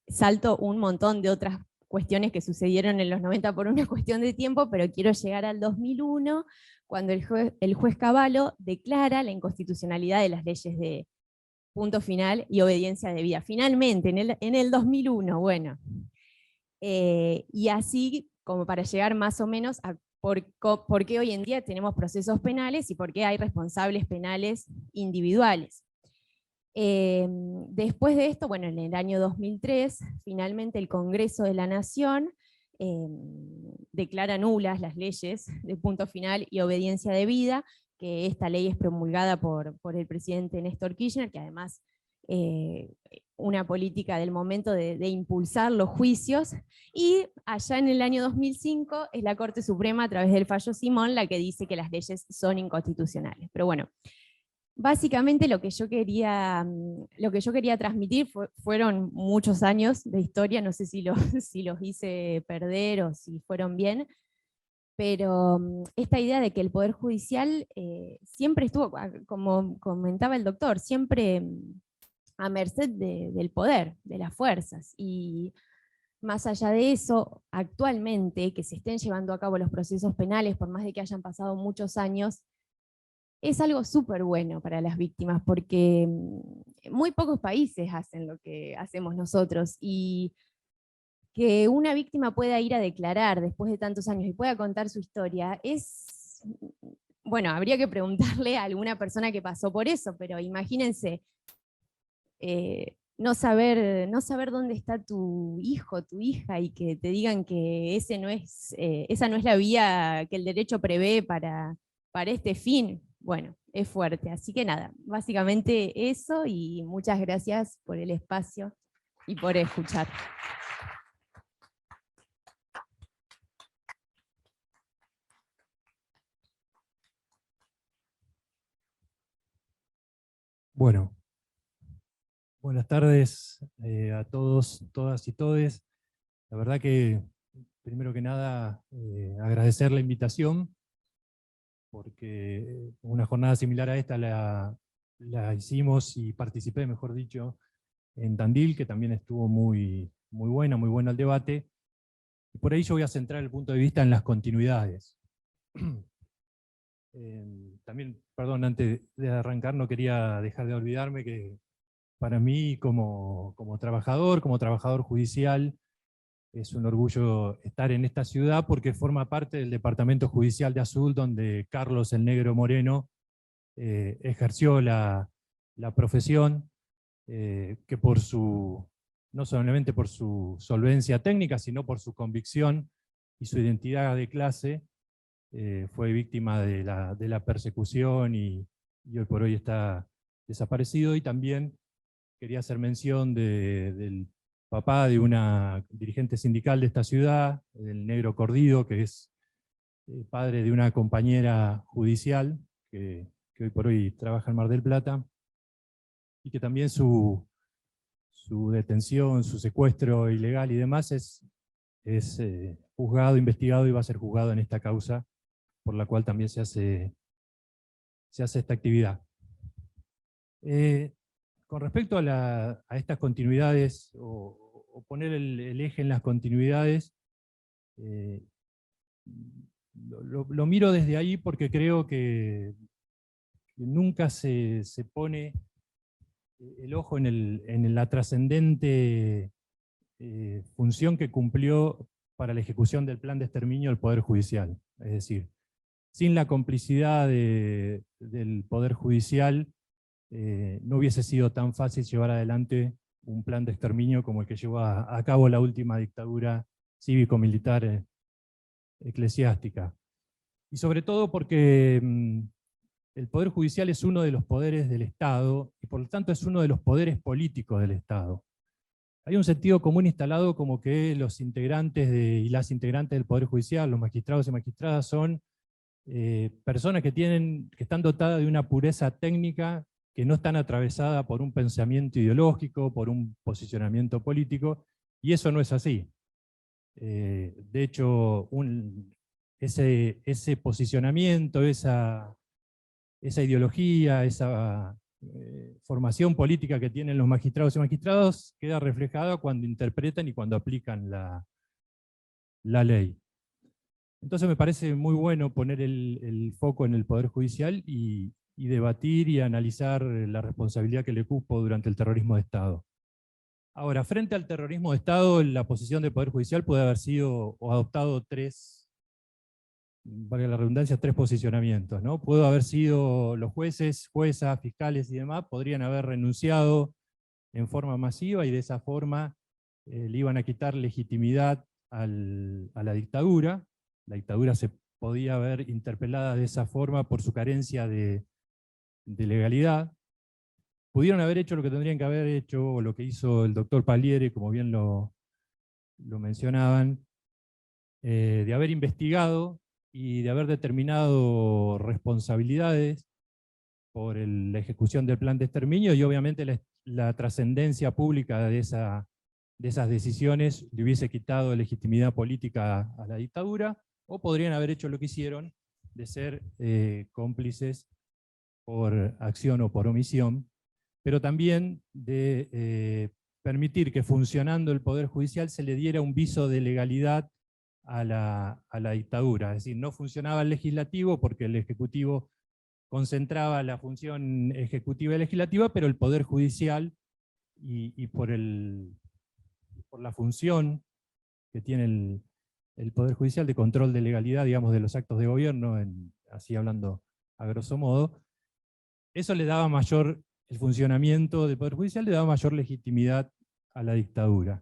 salto un montón de otras cuestiones que sucedieron en los 90 por una cuestión de tiempo, pero quiero llegar al 2001, cuando el juez Cavallo declara la inconstitucionalidad de las leyes de punto final y obediencia debida. Finalmente, en el 2001, bueno. Y así, como para llegar más o menos a por qué hoy en día tenemos procesos penales y por qué hay responsables penales individuales. Después de esto, bueno, en el año 2003, finalmente el Congreso de la Nación declara nulas las leyes de punto final y obediencia debida, que esta ley es promulgada por el presidente Néstor Kirchner, que además una política del momento de impulsar los juicios, y allá en el año 2005 es la Corte Suprema, a través del fallo Simón, la que dice que las leyes son inconstitucionales. Pero bueno, básicamente lo que yo quería transmitir fueron muchos años de historia, no sé si los hice perder o si fueron bien, pero esta idea de que el Poder Judicial siempre estuvo, como comentaba el doctor, siempre a merced del poder, de las fuerzas, y más allá de eso, actualmente que se estén llevando a cabo los procesos penales, por más de que hayan pasado muchos años, es algo súper bueno para las víctimas, porque muy pocos países hacen lo que hacemos nosotros, y que una víctima pueda ir a declarar después de tantos años y pueda contar su historia, bueno, habría que preguntarle a alguna persona que pasó por eso, pero imagínense, no saber dónde está tu hijo, tu hija, y que te digan que esa no es la vía que el derecho prevé para este fin. Bueno, es fuerte. Así que nada, básicamente eso, y muchas gracias por el espacio y por escuchar. Bueno, buenas tardes a todos, todas y todes. La verdad que, primero que nada, agradecer la invitación, porque una jornada similar a esta la hicimos y participé, mejor dicho, en Tandil, que también estuvo muy bueno el debate. Y por ahí yo voy a centrar el punto de vista en las continuidades. También, perdón, antes de arrancar, no quería dejar de olvidarme que para mí como trabajador judicial, es un orgullo estar en esta ciudad porque forma parte del Departamento Judicial de Azul, donde Carlos el Negro Moreno ejerció la profesión, que no solamente por su solvencia técnica, sino por su convicción y su identidad de clase, fue víctima de la persecución y hoy por hoy está desaparecido. Y también quería hacer mención del papá de una dirigente sindical de esta ciudad, el Negro Cordido, que es padre de una compañera judicial que hoy por hoy trabaja en Mar del Plata, y que también su detención, su secuestro ilegal y demás es juzgado, investigado y va a ser juzgado en esta causa, por la cual también se hace esta actividad. Con respecto a estas continuidades, o poner el eje en las continuidades, lo miro desde ahí porque creo que nunca se pone el ojo en la trascendente función que cumplió para la ejecución del plan de exterminio el Poder Judicial. Es decir, sin la complicidad del Poder Judicial, no hubiese sido tan fácil llevar adelante un plan de exterminio como el que llevó a cabo la última dictadura cívico-militar eclesiástica. Y sobre todo porque el Poder Judicial es uno de los poderes del Estado, y por lo tanto es uno de los poderes políticos del Estado. Hay un sentido común instalado como que los integrantes y las integrantes del Poder Judicial, los magistrados y magistradas, son personas que están dotadas de una pureza técnica, que no están atravesadas por un pensamiento ideológico, por un posicionamiento político, y eso no es así. De hecho, ese posicionamiento, esa ideología, esa formación política que tienen los magistrados y magistradas queda reflejada cuando interpretan y cuando aplican la ley. Entonces me parece muy bueno poner el foco en el Poder Judicial y debatir y analizar la responsabilidad que le cupo durante el terrorismo de Estado. Ahora, frente al terrorismo de Estado, la posición del Poder Judicial puede haber sido o adoptado valga la redundancia, tres posicionamientos, ¿no? Pudo haber sido los jueces, juezas, fiscales y demás, podrían haber renunciado en forma masiva y de esa forma le iban a quitar legitimidad a la dictadura. La dictadura se podía ver interpelada de esa forma por su carencia de legalidad. Pudieron haber hecho lo que tendrían que haber hecho, o lo que hizo el doctor Paliere, como bien lo mencionaban, de haber investigado y de haber determinado responsabilidades por la ejecución del plan de exterminio, y obviamente la trascendencia pública de esas decisiones le hubiese quitado legitimidad política a la dictadura, o podrían haber hecho lo que hicieron, de ser cómplices por acción o por omisión, pero también de permitir que funcionando el Poder Judicial se le diera un viso de legalidad a la dictadura. Es decir, no funcionaba el legislativo porque el ejecutivo concentraba la función ejecutiva y legislativa, pero el Poder Judicial, y por la función que tiene el Poder Judicial de control de legalidad, digamos, de los actos de gobierno, así hablando a grosso modo, eso le daba el funcionamiento del Poder Judicial le daba mayor legitimidad a la dictadura.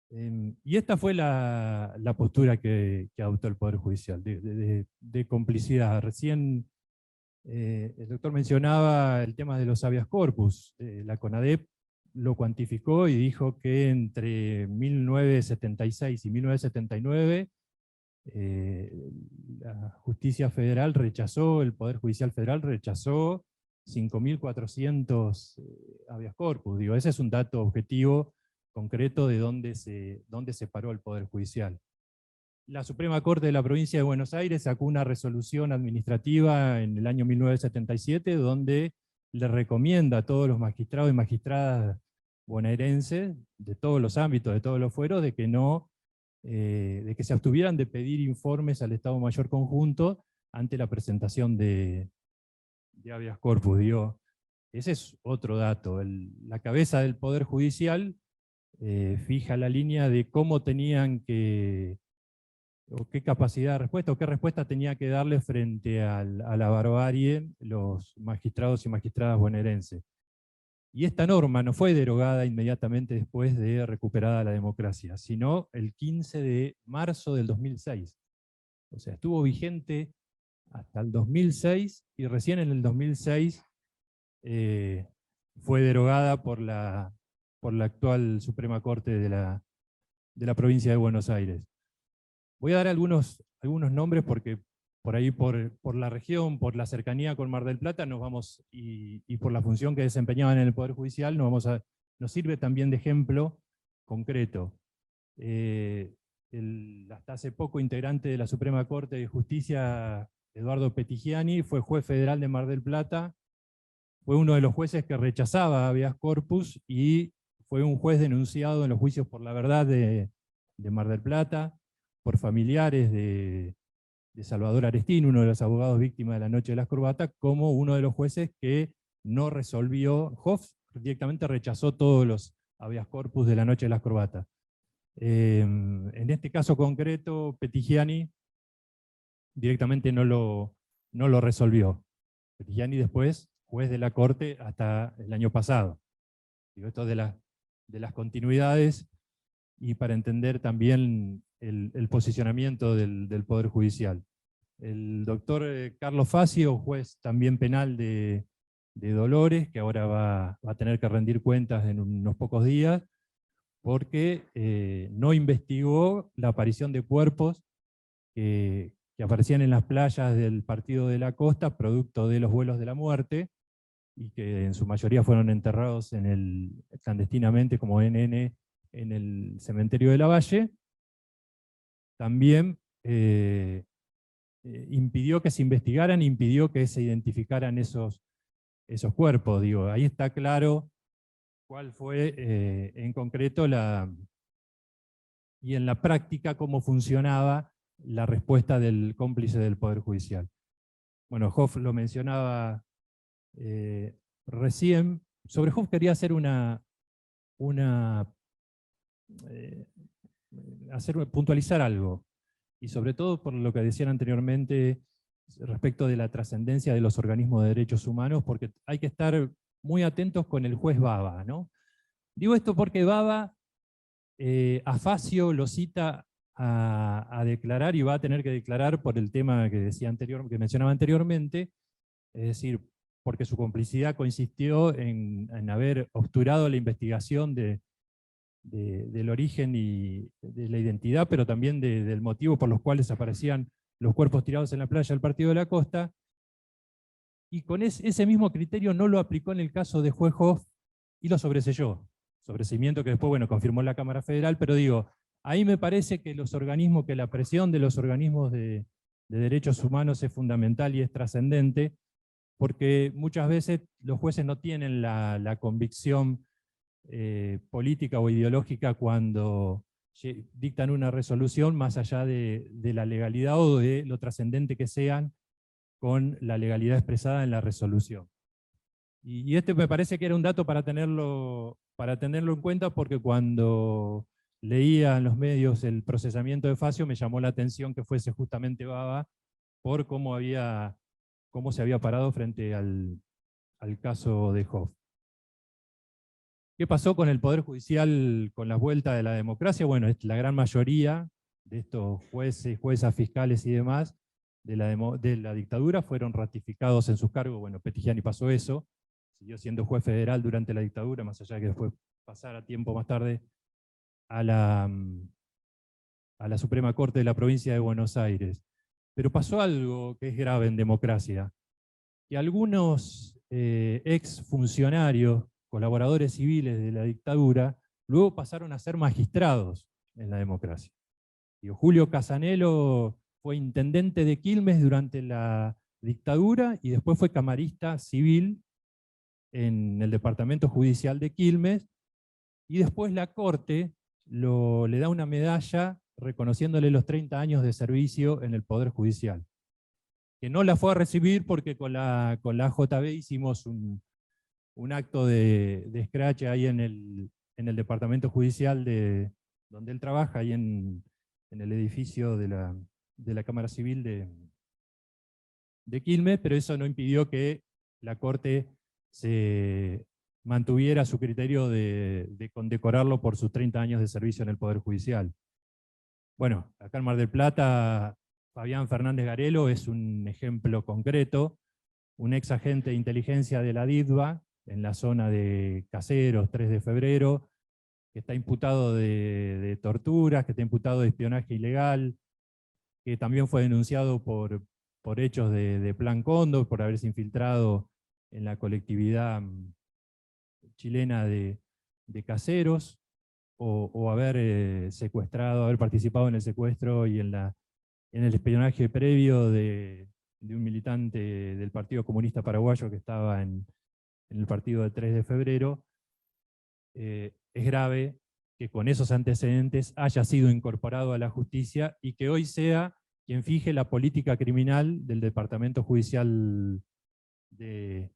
Y esta fue la postura que adoptó el Poder Judicial, de complicidad. Recién el doctor mencionaba el tema de los habeas corpus. La CONADEP lo cuantificó y dijo que entre 1976 y 1979 la justicia federal el Poder Judicial Federal rechazó 5.400 habeas corpus. Digo, ese es un dato objetivo, concreto, de dónde se paró el Poder Judicial. La Suprema Corte de la Provincia de Buenos Aires sacó una resolución administrativa en el año 1977 donde le recomienda a todos los magistrados y magistradas bonaerenses, de todos los ámbitos, de todos los fueros, de que se abstuvieran de pedir informes al Estado Mayor Conjunto ante la presentación de habeas corpus. Digo, ese es otro dato. La cabeza del Poder Judicial fija la línea de cómo tenían o qué capacidad de respuesta, o qué respuesta tenía que darle frente a la barbarie los magistrados y magistradas bonaerenses. Y esta norma no fue derogada inmediatamente después de recuperada la democracia, sino el 15 de marzo del 2006. O sea, estuvo vigente hasta el 2006, y recién en el 2006 fue derogada por la actual Suprema Corte de la Provincia de Buenos Aires. Voy a dar algunos nombres porque por ahí, por la región, por la cercanía con Mar del Plata, y por la función que desempeñaban en el Poder Judicial, nos sirve también de ejemplo concreto. Hasta hace poco integrante de la Suprema Corte de Justicia, Eduardo Petigiani, fue juez federal de Mar del Plata fue uno de los jueces que rechazaba habeas corpus y fue un juez denunciado en los juicios por la verdad de Mar del Plata, por familiares de Salvador Arestín, uno de los abogados víctimas de la Noche de las Corbatas, como uno de los jueces que no resolvió. Hoff directamente rechazó todos los habeas corpus de la Noche de las Corbatas. En este caso concreto, Petigiani directamente no lo resolvió. Petigiani después, juez de la Corte hasta el año pasado. Digo, esto de las continuidades, y para entender también el posicionamiento del Poder Judicial. El doctor Carlos Facio, juez también penal de Dolores, que ahora va a tener que rendir cuentas en unos pocos días, porque no investigó la aparición de cuerpos que aparecían en las playas del Partido de la Costa, producto de los vuelos de la muerte, y que en su mayoría fueron enterrados clandestinamente como NN en el cementerio de la Valle. También impidió que se investigaran, impidió que se identificaran esos cuerpos. Digo, ahí está claro cuál fue en concreto y en la práctica cómo funcionaba la respuesta del cómplice del Poder Judicial. Bueno, Hoff lo mencionaba recién. Sobre Hoff quería hacer puntualizar algo, y sobre todo por lo que decían anteriormente respecto de la trascendencia de los organismos de derechos humanos, porque hay que estar muy atentos con el juez Baba, ¿no? Digo esto porque Baba a Facio lo cita a declarar, y va a tener que declarar por el tema que mencionaba anteriormente, es decir, porque su complicidad consistió en haber obturado la investigación del origen y de la identidad, pero también del motivo por los cuales aparecían los cuerpos tirados en la playa del Partido de la Costa, y con ese mismo criterio no lo aplicó en el caso de juez Hoff y lo sobreseyó. Sobreseimiento que después, bueno, confirmó la Cámara Federal, pero digo, ahí me parece que la presión de los organismos de derechos humanos es fundamental y es trascendente, porque muchas veces los jueces no tienen la convicción política o ideológica cuando dictan una resolución, más allá de la legalidad o de lo trascendente que sean con la legalidad expresada en la resolución. Y este me parece que era un dato para tenerlo en cuenta, porque cuando leía en los medios el procesamiento de Facio me llamó la atención que fuese justamente Baba, por cómo se había parado frente al caso de Hoff. ¿Qué pasó con el Poder Judicial con la vuelta de la democracia? Bueno, la gran mayoría de estos jueces, juezas, fiscales y demás de la dictadura fueron ratificados en sus cargos. Bueno, Petigiani pasó eso, siguió siendo juez federal durante la dictadura, más allá de que después pasara tiempo más tarde a la Suprema Corte de la provincia de Buenos Aires. Pero pasó algo que es grave en democracia, que algunos ex funcionarios, colaboradores civiles de la dictadura, luego pasaron a ser magistrados en la democracia. Julio Casanelo fue intendente de Quilmes durante la dictadura y después fue camarista civil en el departamento judicial de Quilmes, y después la Corte le da una medalla reconociéndole los 30 años de servicio en el Poder Judicial, que no la fue a recibir porque con la AJB hicimos un acto de escrache ahí en el departamento judicial donde él trabaja, ahí en el edificio de la Cámara Civil de Quilmes, pero eso no impidió que la Corte se mantuviera su criterio de condecorarlo por sus 30 años de servicio en el Poder Judicial. Bueno, acá en Mar del Plata, Fabián Fernández Garelo es un ejemplo concreto, un ex agente de inteligencia de la DITBA, en la zona de Caseros, 3 de febrero, que está imputado de torturas, que está imputado de espionaje ilegal, que también fue denunciado por hechos de Plan Cóndor, por haberse infiltrado en la colectividad chilena de Caseros, o haber haber participado en el secuestro y en el espionaje previo de un militante del Partido Comunista Paraguayo que estaba en en el partido del 3 de febrero, es grave que con esos antecedentes haya sido incorporado a la justicia y que hoy sea quien fije la política criminal del Departamento Judicial de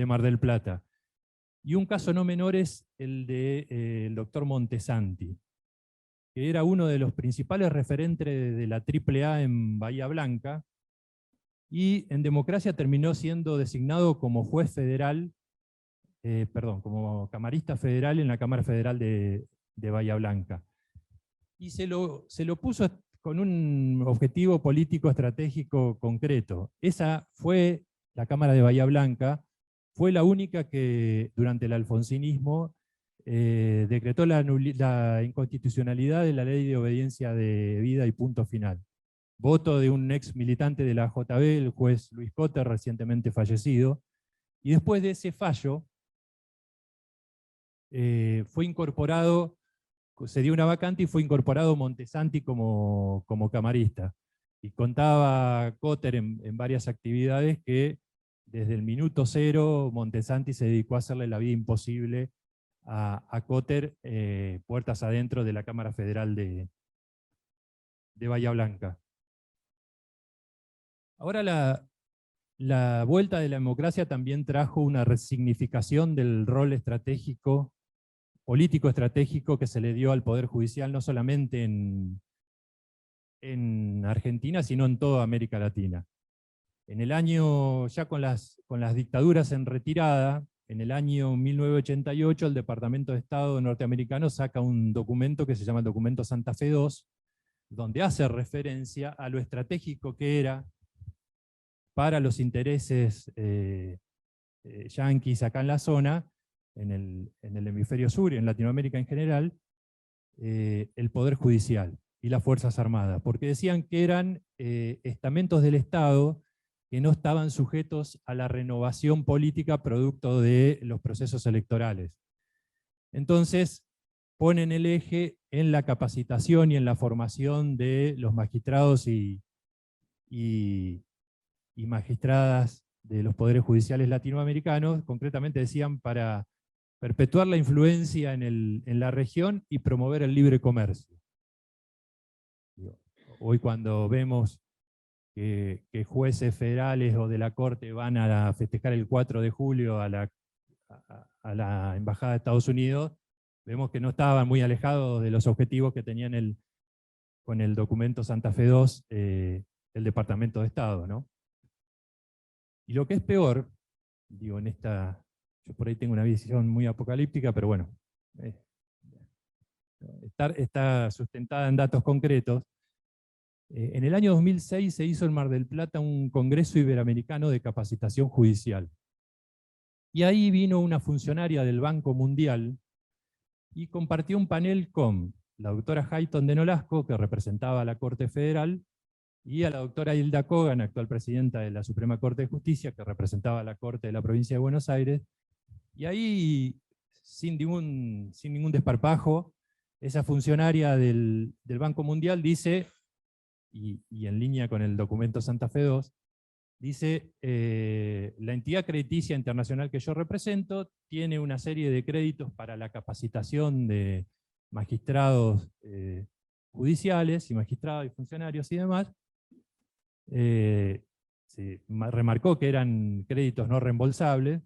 Mar del Plata. Y un caso no menor es el del doctor Montesanti, que era uno de los principales referentes de la AAA en Bahía Blanca, y en democracia terminó siendo designado como juez federal, como camarista federal en la Cámara Federal de Bahía Blanca. Y se lo puso con un objetivo político estratégico concreto. Esa fue la Cámara de Bahía Blanca, fue la única que durante el alfonsinismo decretó la inconstitucionalidad de la ley de obediencia de vida y punto final. Voto de un ex militante de la JB, el juez Luis Cotter, recientemente fallecido, y después de ese fallo fue incorporado, se dio una vacante y fue incorporado Montesanti como camarista. Y contaba Cotter en varias actividades que desde el minuto cero Montesanti se dedicó a hacerle la vida imposible a Cotter, puertas adentro de la Cámara Federal de Bahía Blanca. Ahora la vuelta de la democracia también trajo una resignificación del rol estratégico, político estratégico que se le dio al Poder Judicial, no solamente en Argentina, sino en toda América Latina. En el año, ya con las dictaduras en retirada, en el año 1988, el Departamento de Estado norteamericano saca un documento que se llama el Documento Santa Fe II, donde hace referencia a lo estratégico que era para los intereses yanquis acá en la zona, en el hemisferio sur y en Latinoamérica en general, el Poder Judicial y las Fuerzas Armadas, porque decían que eran estamentos del Estado que no estaban sujetos a la renovación política producto de los procesos electorales. Entonces, ponen el eje en la capacitación y en la formación de los magistrados y magistradas de los poderes judiciales latinoamericanos, concretamente decían para perpetuar la influencia en la región y promover el libre comercio. Hoy cuando vemos que jueces federales o de la Corte van a festejar el 4 de julio a la Embajada de Estados Unidos, vemos que no estaban muy alejados de los objetivos que tenían con el documento Santa Fe II el Departamento de Estado, ¿no? Y lo que es peor, digo, yo por ahí tengo una visión muy apocalíptica, pero bueno, está sustentada en datos concretos. En el año 2006 se hizo en Mar del Plata un Congreso Iberoamericano de Capacitación Judicial. Y ahí vino una funcionaria del Banco Mundial y compartió un panel con la doctora Hayton de Nolasco, que representaba a la Corte Federal, y a la doctora Hilda Kogan, actual presidenta de la Suprema Corte de Justicia, que representaba a la Corte de la Provincia de Buenos Aires. Y ahí, sin ningún desparpajo, esa funcionaria del Banco Mundial dice, y en línea con el documento Santa Fe II, dice, la entidad crediticia internacional que yo represento tiene una serie de créditos para la capacitación de magistrados judiciales, y magistrados y funcionarios y demás. Se remarcó que eran créditos no reembolsables,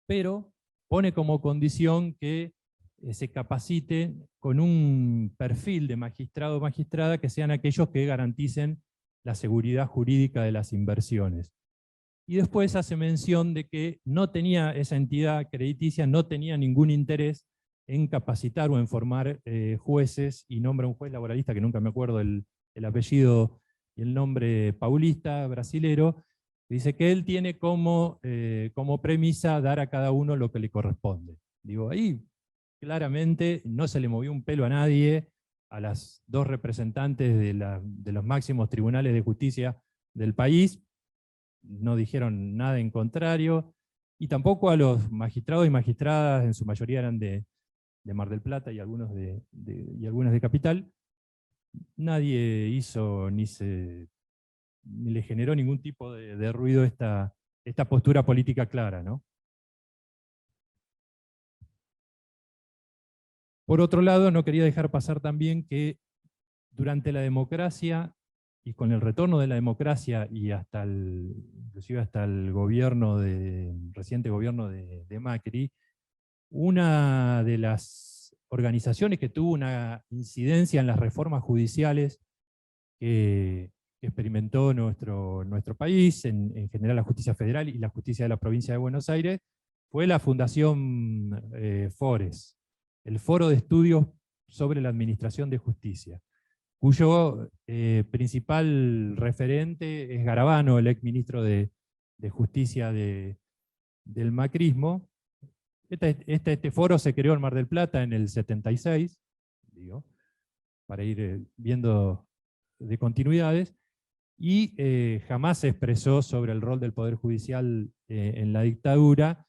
pero pone como condición que se capacite con un perfil de magistrado o magistrada que sean aquellos que garanticen la seguridad jurídica de las inversiones. Y después hace mención de que esa entidad crediticia no tenía ningún interés en capacitar o en formar jueces, y nombra un juez laboralista, que nunca me acuerdo el apellido y el nombre, paulista, brasilero, dice que él tiene como premisa dar a cada uno lo que le corresponde. Digo, ahí claramente no se le movió un pelo a nadie, a las dos representantes de los máximos tribunales de justicia del país, no dijeron nada en contrario, y tampoco a los magistrados y magistradas, en su mayoría eran de Mar del Plata y algunas de Capital. Nadie hizo ni le generó ningún tipo de ruido esta postura política clara, ¿no? Por otro lado, no quería dejar pasar también que durante la democracia y con el retorno de la democracia y inclusive hasta el reciente gobierno de Macri, una de las organizaciones que tuvo una incidencia en las reformas judiciales que experimentó nuestro país, en general la justicia federal y la justicia de la provincia de Buenos Aires, fue la Fundación FORES, el Foro de Estudios sobre la Administración de Justicia, cuyo principal referente es Garabano, el ex ministro de Justicia del macrismo. Este foro se creó en Mar del Plata en el 76, para ir viendo de continuidades, y jamás se expresó sobre el rol del Poder Judicial en la dictadura,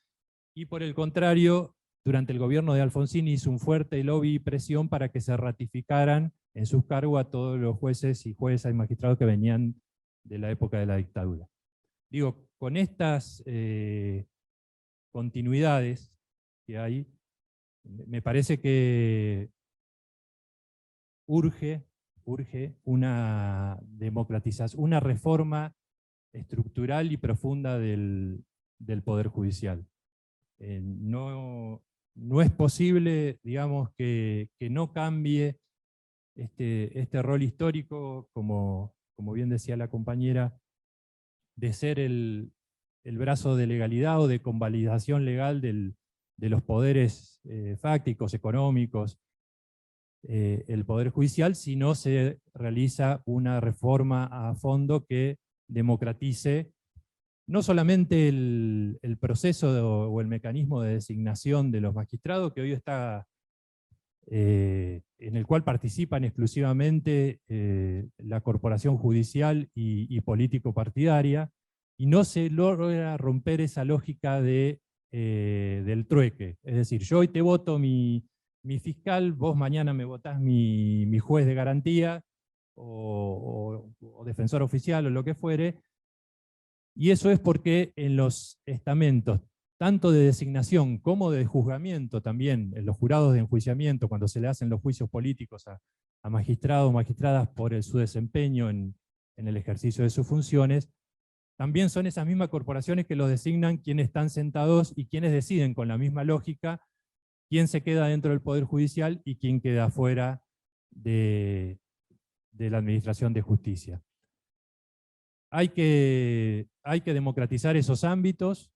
y por el contrario, durante el gobierno de Alfonsín hizo un fuerte lobby y presión para que se ratificaran en sus cargos a todos los jueces y juezas y magistrados que venían de la época de la dictadura. Digo, con estas continuidades que hay, me parece que urge una democratización, una reforma estructural y profunda del Poder Judicial. No es posible, digamos, que no cambie este rol histórico, como bien decía la compañera, de ser el brazo de legalidad o de convalidación legal de los poderes fácticos, económicos, el Poder Judicial, si no se realiza una reforma a fondo que democratice no solamente el proceso o el mecanismo de designación de los magistrados, que hoy está, en el cual participan exclusivamente la corporación judicial y político-partidaria, y no se logra romper esa lógica del trueque. Es decir, yo hoy te voto mi fiscal, vos mañana me votás mi juez de garantía, o defensor oficial, o lo que fuere, y eso es porque en los estamentos, tanto de designación como de juzgamiento también, en los jurados de enjuiciamiento, cuando se le hacen los juicios políticos a magistrados o magistradas por su desempeño en el ejercicio de sus funciones, también son esas mismas corporaciones que los designan quienes están sentados y quienes deciden con la misma lógica quién se queda dentro del Poder Judicial y quién queda fuera de la Administración de Justicia. Hay que democratizar esos ámbitos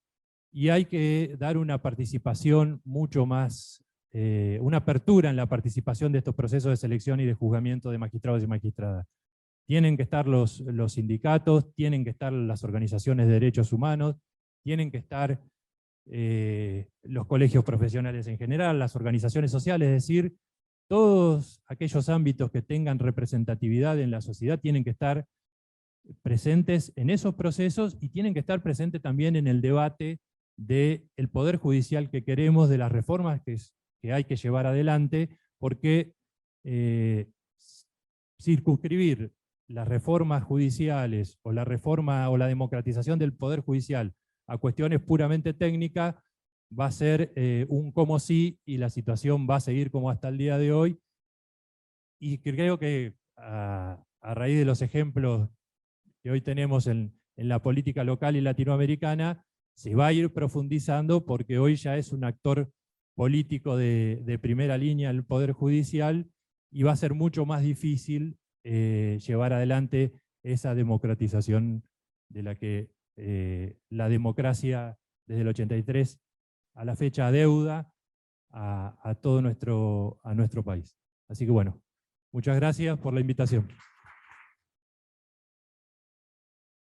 y hay que dar una participación mucho más, una apertura en la participación de estos procesos de selección y de juzgamiento de magistrados y magistradas. Tienen que estar los sindicatos, tienen que estar las organizaciones de derechos humanos, tienen que estar los colegios profesionales en general, las organizaciones sociales, es decir, todos aquellos ámbitos que tengan representatividad en la sociedad tienen que estar presentes en esos procesos y tienen que estar presentes también en el debate del Poder Judicial que queremos, de las reformas que hay que llevar adelante, porque circunscribir las reformas judiciales o la reforma o la democratización del Poder Judicial a cuestiones puramente técnicas va a ser un como sí, y la situación va a seguir como hasta el día de hoy. Y creo que a raíz de los ejemplos que hoy tenemos en la política local y latinoamericana, se va a ir profundizando porque hoy ya es un actor político de primera línea el Poder Judicial y va a ser mucho más difícil llevar adelante esa democratización de la que la democracia desde el 83 a la fecha adeuda a todo nuestro país. Así que bueno, muchas gracias por la invitación.